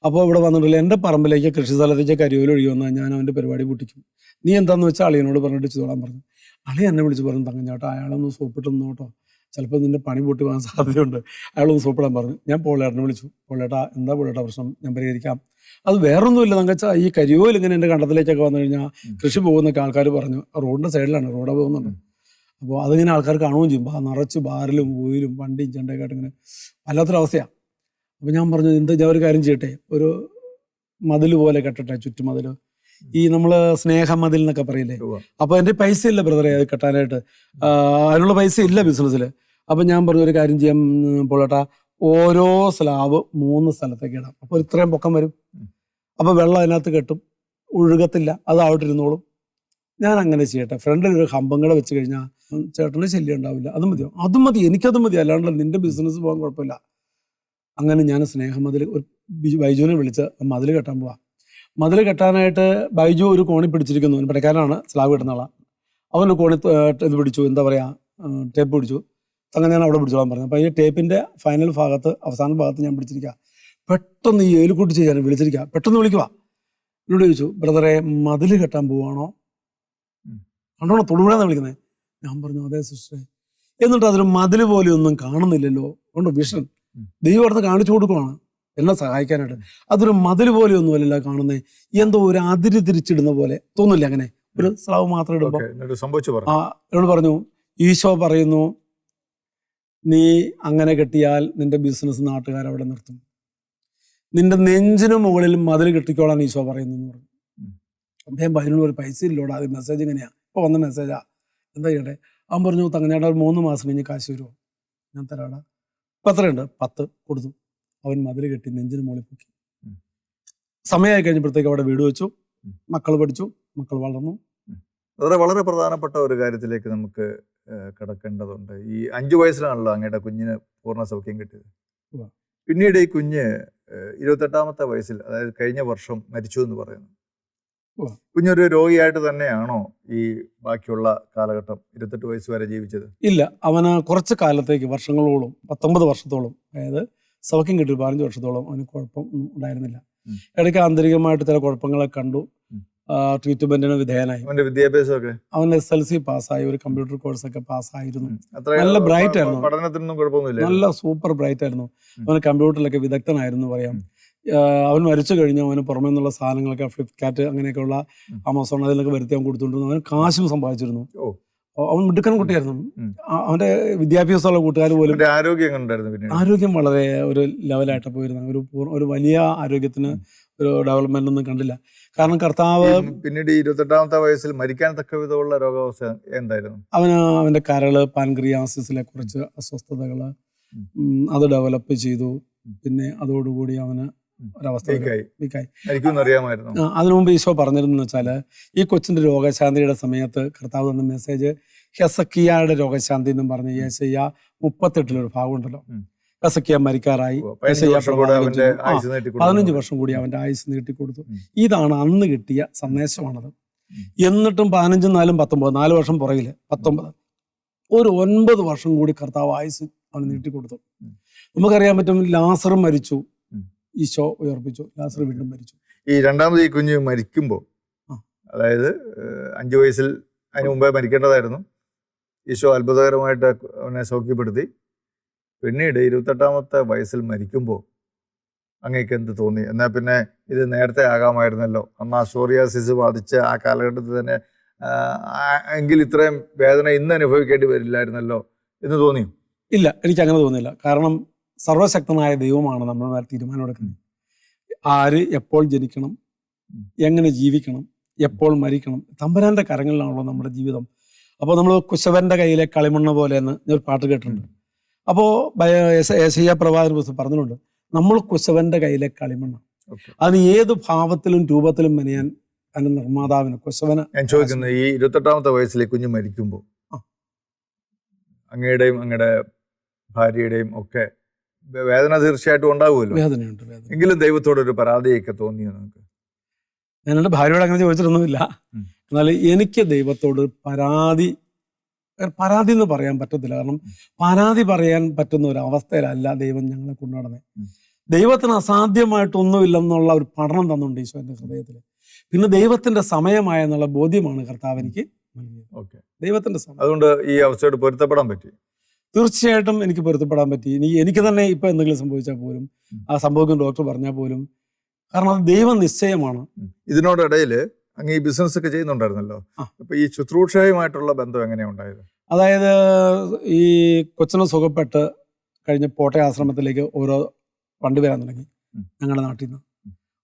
അപ്പോൾ ഇവിടെ വന്നിട്ടില്ല, എൻ്റെ പറമ്പിലേക്ക് കൃഷി സ്ഥലത്തേക്ക് കരിയോല ഒഴുകി വന്നാൽ ഞാൻ അവൻ്റെ പരിപാടി പൊട്ടിക്കും. നീ എന്താണെന്ന് വെച്ചാൽ അളിയനോട് പറഞ്ഞിട്ട് ചെയ്തോളാൻ പറഞ്ഞു. അളിയൻ എന്നെ വിളിച്ച് പറഞ്ഞു, തങ്കഞ്ഞേട്ടാ അയാളൊന്ന് സോപ്പിട്ടൊന്നു കേട്ടോ, ചിലപ്പോൾ നിന്റെ പണി പൊട്ടി പോകാൻ സാധ്യതയുണ്ട്, അയാളൊന്ന് സോപ്പിടാൻ പറഞ്ഞു. ഞാൻ പോളേട്ടനെ വിളിച്ചു. പോളേട്ടാ, എന്താ പോളേട്ടാ പ്രശ്നം, ഞാൻ പരിഹരിക്കാം. അത് വേറൊന്നുമില്ല തങ്കച്ച, ഈ കരിയോയിൽ ഇങ്ങനെ എൻ്റെ കണ്ടത്തിലേക്കൊക്കെ വന്നു കഴിഞ്ഞാൽ കൃഷി പോകുന്നൊക്കെ ആൾക്കാർ പറഞ്ഞു, റോഡിൻ്റെ സൈഡിലാണ്, റോഡ് പോകുന്നുണ്ട്. അപ്പോൾ അതിങ്ങനെ ആൾക്കാർ കാണുകയും ചെയ്യും, നിറച്ച് ബാറിലും ഓയിലും വണ്ടിയും ചെണ്ടയൊക്കെ ആയിട്ട് ഇങ്ങനെ വല്ലാത്തൊരവസ്ഥയാണ്. അപ്പോൾ ഞാൻ പറഞ്ഞു, എന്താ ഞാൻ ഒരു കാര്യം ചെയ്യട്ടെ, ഒരു മതിൽ പോലെ കെട്ടട്ടെ, ചുറ്റുമതിൽ, ഈ നമ്മൾ സ്നേഹമതിൽ എന്നൊക്കെ പറയില്ലേ. അപ്പോൾ എൻ്റെ പൈസ ഇല്ല ബ്രദറെ അത് കെട്ടാനായിട്ട്, അതിനുള്ള പൈസ ഇല്ല ബിസിനസ്സിൽ. അപ്പം ഞാൻ പറഞ്ഞു, ഒരു കാര്യം ചെയ്യാൻ പോളേട്ടാ, ഓരോ സ്ലാബ് 3 സ്ഥലത്തേക്ക് ഇടാം, അപ്പോൾ ഇത്രയും പൊക്കം വരും. അപ്പോൾ വെള്ളം അതിനകത്ത് കെട്ടും, ഒഴുകത്തില്ല, അത് അവിടെ ഇരുന്നോളും. ഞാൻ അങ്ങനെ ചെയ്യട്ടെ. ഫ്രണ്ടിൽ ഒരു ഹമ്പം കൂടെ വെച്ച് കഴിഞ്ഞാൽ ചേട്ടന് ശല്യം ഉണ്ടാവില്ല, അത് മതിയോ? അത് മതി, എനിക്കത് മതി, അല്ലാണ്ട് നിന്റെ ബിസിനസ് പോകാൻ കുഴപ്പമില്ല. അങ്ങനെ ഞാൻ സ്നേഹമതിൽ ഒരു ബൈജുവിനെ വിളിച്ച് മതിൽ കെട്ടാൻ പോവാ. മതിൽ കെട്ടാനായിട്ട് ബൈജു ഒരു കോണി പിടിച്ചിരിക്കുന്നു. പടക്കാരനാണ്, സ്ലാബ് കെട്ടുന്ന ആളാണ്. അവന് കോണി ഇത് പിടിച്ചു, എന്താ പറയുക, ടേപ്പ് പിടിച്ചു. അങ്ങനെ ഞാൻ അവിടെ പിടിച്ചോളാൻ പറഞ്ഞു. അപ്പോൾ ഈ ടേപ്പിൻ്റെ ഫൈനൽ ഭാഗത്ത്, അവസാന ഭാഗത്ത് ഞാൻ പിടിച്ചിരിക്കുക. പെട്ടെന്ന് ഈ ഏലുകൂട്ടി ചെയ്യാൻ വിളിച്ചിരിക്കുക. പെട്ടെന്ന് വിളിക്കുക. എന്നോട് ചോദിച്ചു, ബ്രദറെ മതിൽ കെട്ടാൻ പോവാണോ? കണ്ടോണോ തൊടുപുഴയെന്നാണ് വിളിക്കുന്നത്. ഞാൻ പറഞ്ഞു, അതെ സിസ്റ്ററെ. എന്നിട്ട് അതൊരു മതിൽ പോലെ ഒന്നും കാണുന്നില്ലല്ലോ, കൊണ്ട് വിഷൻ ദൈവം അടുത്ത് കാണിച്ചു കൊടുക്കുവാണ് എന്നെ സഹായിക്കാനായിട്ട്. അതൊരു മതിൽ പോലെ ഒന്നും അല്ലല്ലോ കാണുന്നേ, എന്തോ ഒരു അതിര് തിരിച്ചിടുന്ന പോലെ തോന്നില്ല. അങ്ങനെ ഒരു സ്ലാവ് മാത്രം ഇടുമ്പോൾ എന്നോട് പറഞ്ഞു, ഈശോ പറയുന്നു, നീ അങ്ങനെ കെട്ടിയാൽ നിന്റെ ബിസിനസ് നാട്ടുകാരവിടെ നിർത്തും, നിന്റെ നെഞ്ചിന് മുകളിൽ മതിൽ കെട്ടിക്കോളാൻ ഈശോ പറയുന്നു എന്ന് പറഞ്ഞു. അപ്പം അതിനുള്ള ഒരു പൈസ ഇല്ലോടാ, അത് മെസ്സേജ് ഇങ്ങനെയാ, ഇപ്പോൾ വന്ന മെസ്സേജാ, എന്താ ചെയ്യട്ടെ? അവൻ പറഞ്ഞു, തങ്ങഞ്ഞാടാ ഒരു 3 മാസം കഴിഞ്ഞ് കാശ് വരുമോ? ഞാൻ തരാടാ. ഇപ്പം എത്രയുണ്ട്? 10 കൊടുത്തു. അവൻ മതിൽ കെട്ടി നെഞ്ചിന് മുകളിൽ പൊക്കി. സമയമായി കഴിഞ്ഞപ്പോഴത്തേക്ക് അവിടെ വീട് വെച്ചു, മക്കൾ പഠിച്ചു, മക്കൾ വളർന്നു. വളരെ പ്രധാനപ്പെട്ട ഒരു കാര്യത്തിലേക്ക് നമുക്ക് കിടക്കേണ്ടതുണ്ട്. ഈ 5 വയസ്സിലാണല്ലോ അങ്ങയുടെ കുഞ്ഞിന് പൂർണ്ണ സൗഖ്യം കിട്ടിയത്. പിന്നീട് ഈ കുഞ്ഞ് 28ാമത്തെ വയസ്സിൽ, അതായത് കഴിഞ്ഞ വർഷം മരിച്ചു എന്ന് പറയുന്നു. കുഞ്ഞൊരു രോഗിയായിട്ട് തന്നെയാണോ ഈ ബാക്കിയുള്ള കാലഘട്ടം 28 വയസ്സ് വരെ ജീവിച്ചത്? ഇല്ല, അവന് കുറച്ച് കാലത്തേക്ക്, വർഷങ്ങളോളം, 19 വർഷത്തോളം, അതായത് സൗഖ്യം കിട്ടി 15 വർഷത്തോളം അവന് കുഴപ്പം ഉണ്ടായിരുന്നില്ല. ഇടയ്ക്ക് ആന്തരികമായിട്ട് ചില കുഴപ്പങ്ങളെ കണ്ടു, ട്രീറ്റ്മെന്റിന് വിധേയനായി. അവന്റെ വിദ്യാഭ്യാസമൊക്കെ, അവൻ SLC പാസ്സായി, ഒരു കമ്പ്യൂട്ടർ കോഴ്സൊക്കെ പാസ്സായിരുന്നു. നല്ല ബ്രൈറ്റ് ആയിരുന്നു, പഠനത്തിനൊന്നും കുഴപ്പമൊന്നുമില്ല, നല്ല സൂപ്പർ ബ്രൈറ്റ് ആയിരുന്നു. അവന് കമ്പ്യൂട്ടറിലൊക്കെ വിദഗ്ധനായിരുന്നു പറയാം. അവൻ മരിച്ചു കഴിഞ്ഞാൽ അവന് പുറമേ നിന്നുള്ള സാധനങ്ങളൊക്കെ, ഫ്ലിപ്കാർട്ട് അങ്ങനെയൊക്കെയുള്ള ആമസോൺ അതിലൊക്കെ വരുത്തി അവൻ കൊടുത്തുകൊണ്ടിരുന്നു. അവന് കാശും സമ്പാദിച്ചിരുന്നു. അവൻ മിടുക്കൻ കുട്ടിയായിരുന്നു. അവന്റെ വിദ്യാഭ്യാസമുള്ള കൂട്ടുകാർ പോലും. ആരോഗ്യം വളരെ ഒരു ലെവലായിട്ട് പോയിരുന്നു. ഒരു വലിയ ആരോഗ്യത്തിന് ഒരു ഡെവലപ്മെന്റ് ഒന്നും കണ്ടില്ല. കാരണം കർത്താവ് പിന്നീട് 28ാമത്തെ വയസ്സിൽ മരിക്കാൻ തക്ക വിധമുള്ള രോഗാവസ്ഥ എന്തായിരുന്നു? അവന്റെ കരള്, പാൻക്രിയാസിസിലെ കുറച്ച് അസ്വസ്ഥതകള്, അത് ഡെവലപ്പ് ചെയ്തു. പിന്നെ അതോടുകൂടി അവന് ഒരവസ്ഥ വീക്കായി. അതിനു മുമ്പ് ഈശോ പറഞ്ഞിരുന്നെന്ന് വെച്ചാല്, ഈ കൊച്ചിന്റെ രോഗശാന്തിയുടെ സമയത്ത് കർത്താവ് തന്ന മെസ്സേജ് ഹെസക്കിയയുടെ രോഗശാന്തി എന്നും പറഞ്ഞ് യേശയ്യ 38 ഭാഗം ഉണ്ടല്ലോ. ഹെസക്കിയ മരിക്കാറായി, 15 വർഷം കൂടി അവന്റെ ആയുസ് നീട്ടിക്കൊടുത്തു. ഇതാണ് അന്ന് കിട്ടിയ സന്ദേശമാണത്. എന്നിട്ടും 15, 4, 19, 4 വർഷം പുറകില് 19, ഒരു 9 വർഷം കൂടി കർത്താവ് ആയുസ് അവന് നീട്ടിക്കൊടുത്തു. നമുക്കറിയാൻ പറ്റും, ലാസർ മരിച്ചു, ഈശോ ഉയർപ്പിച്ചു. ലാസർ വീണ്ടും മരിച്ചു. ഈ രണ്ടാമത് ഈ കുഞ്ഞ് മരിക്കുമ്പോൾ, അതായത് 5 വയസ്സിൽ, അതിന് മുമ്പേ മരിക്കേണ്ടതായിരുന്നു, ഈശോ അത്ഭുതകരമായിട്ട് അവനെ സൗഖ്യപ്പെടുത്തി. പിന്നീട് 28ാമത്തെ വയസ്സിൽ മരിക്കുമ്പോൾ അങ്ങേക്ക് എന്ത് തോന്നി? എന്നാൽ പിന്നെ ഇത് നേരത്തെ ആകാമായിരുന്നല്ലോ, അന്ന് ആ സോറിയാസിസ് ബാധിച്ച ആ കാലഘട്ടത്തിൽ തന്നെ, എങ്കിൽ ഇത്രയും വേദന ഇന്ന് അനുഭവിക്കേണ്ടി വരില്ലായിരുന്നല്ലോ എന്ന് തോന്നി? ഇല്ല, എനിക്ക് അങ്ങനെ തോന്നിയില്ല. കാരണം സർവശക്തനായ ദൈവമാണ് നമ്മൾ തീരുമാനം എടുക്കുന്നത്. ആര് എപ്പോൾ ജനിക്കണം, എങ്ങനെ ജീവിക്കണം, എപ്പോൾ മരിക്കണം, തമ്പുരാന്റെ കരങ്ങളിലാണല്ലോ നമ്മുടെ ജീവിതം. അപ്പോൾ നമ്മൾ കുശവന്റെ കയ്യിലെ കളിമണ്ണ് പോലെ എന്ന് ഞാൻ ഒരു പാട്ട് കേട്ടിട്ടുണ്ട്. അപ്പോൾ യെശയ്യാ പ്രവാചകൻ പുസ്തകം പറഞ്ഞിട്ടുണ്ട്, നമ്മൾ കുശവന്റെ കയ്യിലെ കളിമണ്ണ്. അതിന് ഏത് ഭാവത്തിലും രൂപത്തിലും മെനയാൻ അതിന്റെ നിർമ്മാതാവിന്, കുശവന്. ഞാൻ ചോദിക്കുന്നത്, ഈ 28ാമത്തെ വയസ്സിൽ കുഞ്ഞ് മരിക്കുമ്പോൾ അങ്ങയുടെയും അങ്ങയുടെ ഭാര്യയുടെയും ഒക്കെ വേദന തീർച്ചയായിട്ടും ഉണ്ടാവുമല്ലോ. വേദനയുണ്ട്. എങ്കിലും ദൈവത്തോടൊരു പരാതിയൊക്കെ തോന്നിയോ നിങ്ങൾക്ക്? ഞാൻ എൻ്റെ ഭാര്യയോട് അങ്ങനെ ചോദിച്ചിട്ടൊന്നുമില്ല. എന്നാൽ എനിക്ക് ദൈവത്തോട് പരാതി എന്ന് പറയാൻ പറ്റത്തില്ല. കാരണം പരാതി പറയാൻ പറ്റുന്ന ഒരു അവസ്ഥയിലല്ല ദൈവം ഞങ്ങളെ കൊണ്ടുനടന്നത്. ദൈവത്തിന് അസാധ്യമായിട്ടൊന്നുമില്ലെന്നുള്ള ഒരു പഠനം തന്നുണ്ട് ഈശോ എൻ്റെ ഹൃദയത്തിൽ. പിന്നെ ദൈവത്തിന്റെ സമയമായെന്നുള്ള ബോധ്യമാണ് കർത്താവ് എനിക്ക് നൽകിയത്. ദൈവത്തിന്റെ സമയം. അതുകൊണ്ട് ഈ അവസ്ഥയോട് പൊരുത്തപ്പെടാൻ പറ്റി. തീർച്ചയായിട്ടും എനിക്ക് പൊരുത്തപ്പെടാൻ പറ്റി. എനിക്ക് തന്നെ ഇപ്പൊ എന്തെങ്കിലും സംഭവിച്ചാൽ പോലും, ആ സംഭവിക്കും ഡോക്ടർ പറഞ്ഞാൽ പോലും, കാരണം അത് ദൈവ നിശ്ചയമാണ്. ഇതിനോടിടയിൽ അങ്ങ് ഈ ബിസിനസ് ഒക്കെ ചെയ്യുന്നുണ്ടായിരുന്നല്ലോ. അപ്പൊ ഈ ശുശ്രൂഷയുമായിട്ടുള്ള ബന്ധം എങ്ങനെയാ ഉണ്ടായത്? അതായത് ഈ കൊച്ചിനെ സുഖപ്പെട്ട് കഴിഞ്ഞ് പോട്ടെ ആശ്രമത്തിലേക്ക് ഓരോ വണ്ടി വരാൻ തുടങ്ങി ഞങ്ങളുടെ നാട്ടിൽ നിന്ന്.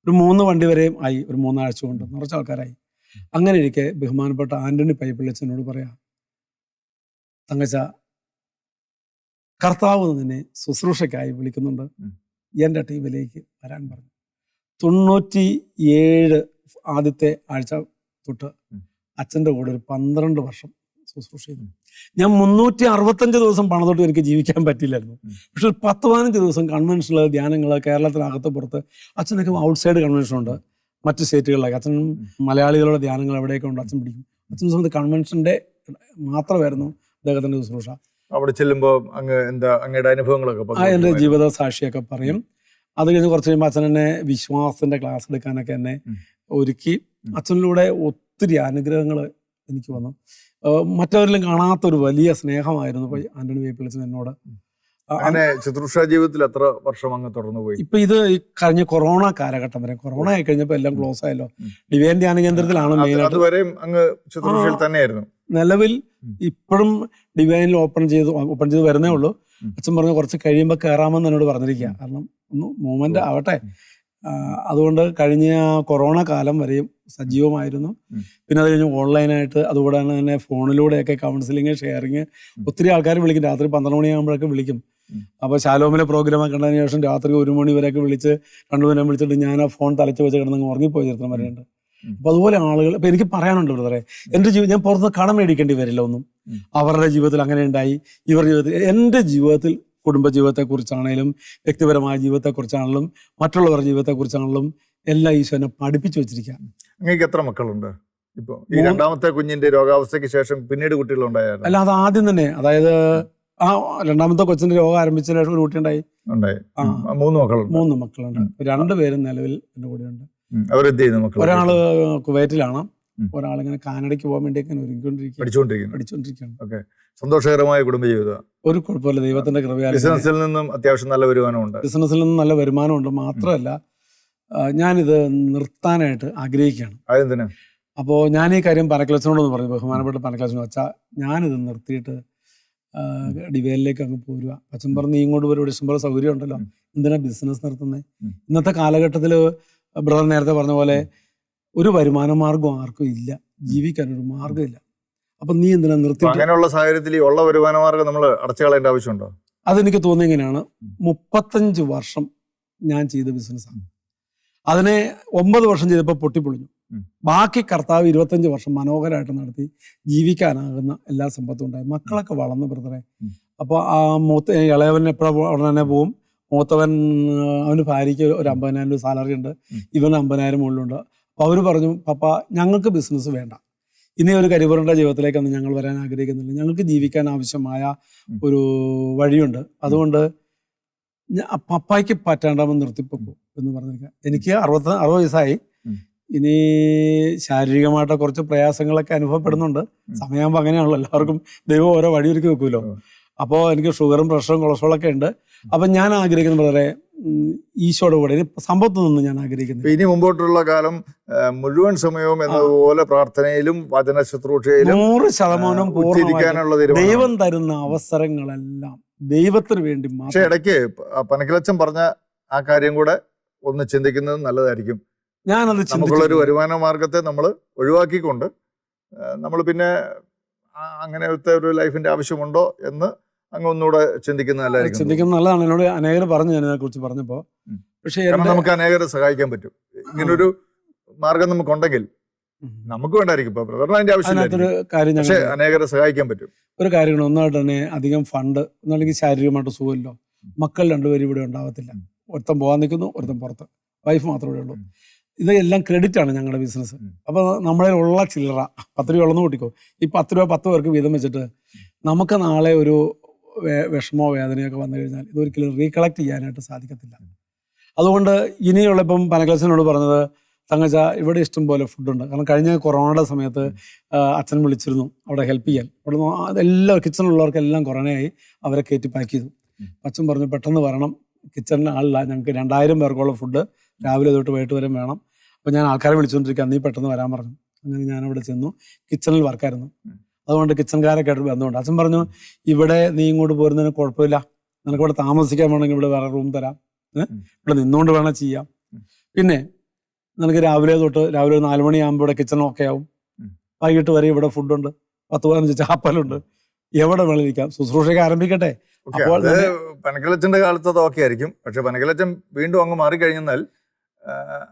ഒരു 3 വണ്ടി വരെയും ആയി. ഒരു 3 ആഴ്ച കൊണ്ട് നിറച്ച ആൾക്കാരായി. അങ്ങനെ ഇരിക്കെ ബഹുമാനപ്പെട്ട ആന്റണി പൈപ്പിള്ളച്ചനോട് പറയാം, തങ്കച്ച, കർത്താവ് നിന്നെ ശുശ്രൂഷയ്ക്കായി വിളിക്കുന്നുണ്ട്, എൻ്റെ ടീമിലേക്ക് വരാൻ പറഞ്ഞു. 97 ആദ്യത്തെ ആഴ്ച തൊട്ട് അച്ഛൻ്റെ കൂടെ ഒരു 12 വർഷം ശുശ്രൂഷ ചെയ്തു. ഞാൻ 365 ദിവസം പണത്തോട്ട് എനിക്ക് ജീവിക്കാൻ പറ്റില്ലായിരുന്നു. പക്ഷെ ഒരു 10-15 ദിവസം കൺവെൻഷനുകൾ, ധ്യാനങ്ങൾ, കേരളത്തിനകത്ത് പുറത്ത്. അച്ഛനൊക്കെ ഔട്ട്സൈഡ് കൺവെൻഷൻ ഉണ്ട് മറ്റ് സ്റ്റേറ്റുകളിലൊക്കെ. അച്ഛൻ മലയാളികളുടെ ധ്യാനങ്ങൾ എവിടെയൊക്കെ ഉണ്ട് അച്ഛൻ പിടിക്കും. അച്ഛൻ സമയത്ത് കൺവെൻഷൻ്റെ മാത്രമായിരുന്നു അദ്ദേഹത്തിൻ്റെ ശുശ്രൂഷ. അവിടെ ചെല്ലുമ്പോൾ അങ്ങയുടെ അനുഭവങ്ങളൊക്കെ എൻ്റെ ജീവിത സാക്ഷിയൊക്കെ പറയും. അത് കഴിഞ്ഞ് കുറച്ച് കഴിയുമ്പോൾ അച്ഛൻ എന്നെ വിശ്വാസത്തിൻ്റെ ക്ലാസ് എടുക്കാനൊക്കെ എന്നെ ഒരുക്കി. അച്ഛനിലൂടെ ഒത്തിരി അനുഗ്രഹങ്ങൾ എനിക്ക് വന്നു. മറ്റവരിലും കാണാത്തൊരു വലിയ സ്നേഹമായിരുന്നു ആന്റണി വേപ്പിലച്ചൻ എന്നോട്. അങ്ങനെ ശുശ്രൂഷ ജീവിതത്തിൽ എത്ര വർഷം അങ്ങ് തുടർന്നു പോയി? ഇപ്പൊ ഇത് കഴിഞ്ഞ കൊറോണ കാലഘട്ടം വരെ, കൊറോണ ആയി കഴിഞ്ഞപ്പോൾ എല്ലാം ക്ലോസ് ആയല്ലോ. ഡിവൈൻ ധ്യാന കേന്ദ്രത്തിലാണ് മെയിനായിട്ട്. അതുവരെയും അങ്ങ് ശുശ്രൂഷയിൽ തന്നെയായിരുന്നു. നിലവിൽ ഇപ്പോഴും ഡിവൈനിൽ ഓപ്പൺ ചെയ്ത് വരുന്നേ ഉള്ളൂ. അച്ഛൻ പറഞ്ഞു കുറച്ച് കഴിയുമ്പോൾ കയറാമെന്ന് എന്നോട് പറഞ്ഞിരിക്കുക. കാരണം ഒന്ന് മൂവ്മെന്റ് ആവട്ടെ. അതുകൊണ്ട് കഴിഞ്ഞ കൊറോണ കാലം വരെയും സജീവമായിരുന്നു. പിന്നെ അത് കഴിഞ്ഞ് ഓൺലൈനായിട്ട്, അതുകൂടെ തന്നെ ഫോണിലൂടെയൊക്കെ കൗൺസിലിങ്, ഷെയറിങ്. ഒത്തിരി ആൾക്കാർ വിളിക്കും. രാത്രി 12 മണിയാകുമ്പോഴൊക്കെ വിളിക്കും. അപ്പോൾ ശാലോമിലെ പ്രോഗ്രാമൊക്കെ കണ്ടതിന് ശേഷം രാത്രി 1 മണി വരെയൊക്കെ വിളിച്ച് 2 മണി വിളിച്ചിട്ട് ഞാൻ ആ ഫോൺ തലച്ച് വെച്ച് കിടന്ന് ഉറങ്ങിപ്പോയി ചരിത്രം വരെയുണ്ട്. അപ്പോൾ അതുപോലെ ആളുകൾ ഇപ്പം എനിക്ക് പറയാനുണ്ട് ബ്രദറെ, എൻ്റെ ജീവിതം ഞാൻ പുറത്ത് കടം മേടിക്കേണ്ടി വരില്ല ഒന്നും. അവരുടെ ജീവിതത്തിൽ അങ്ങനെ ഉണ്ടായി, ഇവരുടെ ജീവിതത്തിൽ, എൻ്റെ ജീവിതത്തിൽ കുടുംബജീവിതത്തെക്കുറിച്ചാണെങ്കിലും വ്യക്തിപരമായ ജീവിതത്തെക്കുറിച്ചാണെങ്കിലും മറ്റുള്ളവരുടെ ജീവിതത്തെക്കുറിച്ചാണെങ്കിലും എല്ലാം ഈശോനെ പഠിപ്പിച്ചു വെച്ചിരിക്കുക. നിങ്ങൾക്ക് എത്ര മക്കളുണ്ട് ഇപ്പോൾ? ഈ രണ്ടാമത്തെ കുഞ്ഞിന്റെ രോഗാവസ്ഥയ്ക്ക് ശേഷം പിന്നീട് കുട്ടികളുണ്ടായിരുന്നു? അല്ല, അത് ആദ്യം തന്നെ, അതായത് ആ രണ്ടാമത്തെ കൊച്ചിന്റെ രോഗം ആരംഭിച്ചതിന് ശേഷം ഒരു കുട്ടി ഉണ്ടായി. 3 മക്കളുണ്ട്. 2 പേരും നിലവിൽ എൻ്റെ കൂടെയുണ്ട്. അവരെന്ത് ചെയ്യുന്നു മക്കൾ? ഒരാള് കുവൈറ്റിലാണ്, ഒരാളിങ്ങനെ കാനഡയ്ക്ക് പോകാൻ വേണ്ടി പഠിച്ചുകൊണ്ടിരിക്കുകയാണ്. സന്തോഷകരമായ കുടുംബജീവിതം. ഒരു കുഴപ്പമില്ല, ദൈവത്തിന്റെ കൃപയാൽ. ബിസിനസ്സിൽ നിന്നും അത്യാവശ്യം നല്ല വരുമാനമുണ്ട്. ബിസിനസ്സിൽ നിന്നും നല്ല വരുമാനമുണ്ട്. മാത്രമല്ല ഞാനിത് നിർത്താനായിട്ട് ആഗ്രഹിക്കുകയാണ്. അതെന്തിനാ? അപ്പോൾ ഞാൻ ഈ കാര്യം പനക്കലച്ചനോടൊന്ന് പറഞ്ഞു, ബഹുമാനപ്പെട്ട പനക്കലച്ചനോട്, വെച്ചാൽ ഞാനിത് നിർത്തിയിട്ട് ഡിവൈനിലേക്ക് അങ്ങ് പോരുക. അച്ഛൻ പറഞ്ഞ് നീ ഇങ്ങോട്ട് വരും, ഇഷ്ടംപോലെ സൗകര്യം ഉണ്ടല്ലോ, എന്തിനാ ബിസിനസ് നിർത്തുന്നത്? ഇന്നത്തെ കാലഘട്ടത്തിൽ ബ്രദർ നേരത്തെ പറഞ്ഞ പോലെ ഒരു വരുമാന മാർഗം ആർക്കും ഇല്ല, ജീവിക്കാനൊരു മാർഗ്ഗമില്ല. അപ്പൊ നീ എന്തിനാ നിർത്തി? അങ്ങനെയുള്ള സാഹചര്യത്തിൽ ഈ ഉള്ള വരുമാന മാർഗം നമ്മൾ അടച്ചു കളയേണ്ട ആവശ്യമുണ്ടോ? അതെനിക്ക് തോന്നിയ എങ്ങനെയാണ്, 35 വർഷം ഞാൻ ചെയ്ത ബിസിനസ്സാണ്. അതിനെ 9 വർഷം ചെയ്തപ്പോൾ പൊട്ടിപ്പൊളിഞ്ഞു. ബാക്കി കർത്താവ് 25 വർഷം മനോഹരമായിട്ട് നടത്തി ജീവിക്കാനാകുന്ന എല്ലാ സമ്പത്തും ഉണ്ടായി. മക്കളൊക്കെ വളർന്നു ബ്രദറെ. അപ്പോൾ ആ ഇളയവൻ എപ്പോഴും ഉടനെ പോവും. മൂത്തവൻ, അവന് ഭാര്യയ്ക്ക് ഒരു 50,000 രൂപ സാലറി ഉണ്ട്, ഇവന് 50,000 മുകളിലുണ്ട്. അപ്പോൾ അവർ പറഞ്ഞു, പപ്പ ഞങ്ങൾക്ക് ബിസിനസ് വേണ്ട, ഇനി ഒരു കരിപുരണ്ട ജീവിതത്തിലേക്കൊന്നും ഞങ്ങൾ വരാൻ ആഗ്രഹിക്കുന്നില്ല, ഞങ്ങൾക്ക് ജീവിക്കാൻ ആവശ്യമായ ഒരു വഴിയുണ്ട്, അതുകൊണ്ട് പപ്പായ്ക്ക് പറ്റാണ്ടാവുമ്പോൾ നിർത്തിപ്പോക്കൂ എന്ന് പറഞ്ഞിരിക്കുക. എനിക്ക് 60 വയസ്സായി. ഇനി ശാരീരികമായിട്ട് കുറച്ച് പ്രയാസങ്ങളൊക്കെ അനുഭവപ്പെടുന്നുണ്ട്. സമയമാകുമ്പോൾ അങ്ങനെയാണല്ലോ, എല്ലാവർക്കും ദൈവം ഓരോ വഴിയൊരുക്കി വെക്കുമല്ലോ. അപ്പോൾ എനിക്ക് ഷുഗറും പ്രഷറും കൊളസ്ട്രോളൊക്കെ ഉണ്ട്. അപ്പം ഞാൻ ആഗ്രഹിക്കുന്നത് വളരെ ഈശോയുടെ കൂടെ സമ്പത്തൊന്നും ഞാൻ ആഗ്രഹിക്കുന്നത്. ഇനി മുമ്പോട്ടുള്ള കാലം മുഴുവൻ സമയവും എന്നതുപോലെ പ്രാർത്ഥനയിലും വചന ശുശ്രൂഷയിലും 100% പൂർണ്ണമായും ദൈവം തരുന്ന അവസരങ്ങളെല്ലാം ദൈവത്തിന് വേണ്ടി മാത്രം. പക്ഷെ ഇടയ്ക്ക് പനക്കലച്ചൻ പറഞ്ഞ ആ കാര്യം കൂടെ ഒന്ന് ചിന്തിക്കുന്നത് നല്ലതായിരിക്കും. ഞാനത് നമുക്കുള്ളൊരു വരുമാന മാർഗത്തെ നമ്മൾ ഒഴിവാക്കിക്കൊണ്ട് നമ്മൾ പിന്നെ അങ്ങനത്തെ ഒരു ലൈഫിന്റെ ആവശ്യമുണ്ടോ എന്ന് അങ്ങ് ഒന്നുകൂടെ ചിന്തിക്കുന്നത് നല്ലതാണ്. എന്നോട് അനേകർ പറഞ്ഞു ഞാൻ ഇതിനെക്കുറിച്ച് പറഞ്ഞപ്പോൾ. പക്ഷേ നമുക്ക് അനേകരെ സഹായിക്കാൻ പറ്റും. ഇങ്ങനൊരു മാർഗം നമുക്കുണ്ടെങ്കിൽ നമുക്ക് വേണ്ടായിരിക്കും. ഇപ്പൊ ബ്രദറിന് അതിന്റെ ആവശ്യമില്ല, പക്ഷേ അനേകരെ സഹായിക്കാൻ പറ്റും. ഒരു കാര്യങ്ങൾ ഒന്നായിട്ട് തന്നെ അധികം ഫണ്ട് ഒന്നല്ലെങ്കിൽ ശാരീരികമായിട്ട് സുഖമില്ലോ, മക്കൾ 2 പേരും ഇവിടെ ഉണ്ടാവത്തില്ല. ഒരുത്തൻ പോകാൻ നിൽക്കുന്നു, ഒരുത്തൻ പുറത്ത്, വൈഫ് മാത്രമേ ഇവിടെ ഉള്ളൂ. ഇതെല്ലാം ക്രെഡിറ്റ് ആണ് ഞങ്ങളുടെ ബിസിനസ്. അപ്പോൾ നമ്മളെ ഉള്ള ചില്ലറ 10 രൂപ ഉള്ളെന്ന് കൂട്ടിക്കോ, ഈ 10 രൂപ 10 പേർക്ക് വീതം വെച്ചിട്ട് നമുക്ക് നാളെ ഒരു വിഷമോ വേദനയൊക്കെ വന്നു കഴിഞ്ഞാൽ ഇതൊരിക്കലും റീകളക്ട് ചെയ്യാനായിട്ട് സാധിക്കത്തില്ല. അതുകൊണ്ട് ഇനിയുള്ള ഇപ്പം പനക്കലച്ചനോട് പറഞ്ഞത്, തങ്കച്ച ഇവിടെ ഇഷ്ടം പോലെ ഫുഡുണ്ട്. കാരണം കഴിഞ്ഞ കൊറോണയുടെ സമയത്ത് അച്ഛൻ വിളിച്ചിരുന്നു അവിടെ ഹെൽപ്പ് ചെയ്യാൻ. അവിടെ അതെല്ലാം കിച്ചണിലുള്ളവർക്കെല്ലാം കൊറോണയായി, അവരെ കയറ്റി പാക്ക് ചെയ്തു. അച്ഛൻ പറഞ്ഞു പെട്ടെന്ന് വരണം, കിച്ചണിന് ആളില്ല, ഞങ്ങൾക്ക് 2000 പേർക്കുള്ള ഫുഡ് രാവിലെ തൊട്ട് വൈകിട്ട് വരെ വേണം. അപ്പോൾ ഞാൻ ആൾക്കാരെ വിളിച്ചുകൊണ്ടിരിക്കുക, നീ പെട്ടെന്ന് വരാൻ പറഞ്ഞു. അങ്ങനെ ഞാനവിടെ ചെന്നു. കിച്ചണിൽ വർക്കായിരുന്നു, അതുകൊണ്ട് കിച്ചൺകാരൊക്കെ ആയിട്ട് ബന്ധമുണ്ട്. അച്ഛൻ പറഞ്ഞു, ഇവിടെ നീ ഇങ്ങോട്ട് പോരുന്നതിന് കുഴപ്പമില്ല, നിനക്ക് ഇവിടെ താമസിക്കാൻ വേണമെങ്കിൽ ഇവിടെ വേറെ റൂം തരാം, ഇവിടെ നിന്നുകൊണ്ട് വേണം ചെയ്യാം. പിന്നെ നിനക്ക് രാവിലെ തൊട്ട് രാവിലെ 4 മണിയാകുമ്പോൾ ഇവിടെ കിച്ചൺ ഓക്കെ ആവും, വൈകിട്ട് വരെ ഇവിടെ ഫുഡുണ്ട്, 10-15 ചാപ്പലുണ്ട്, എവിടെ വേണം ഇരിക്കാം, ശുശ്രൂഷയൊക്കെ ആരംഭിക്കട്ടെ. അപ്പോൾ പനക്കലച്ചന്റെ കാലത്ത് അത് ഓക്കെ ആയിരിക്കും. പക്ഷെ പനക്കലച്ചൻ വീണ്ടും അങ്ങ് മാറിക്കഴിഞ്ഞാൽ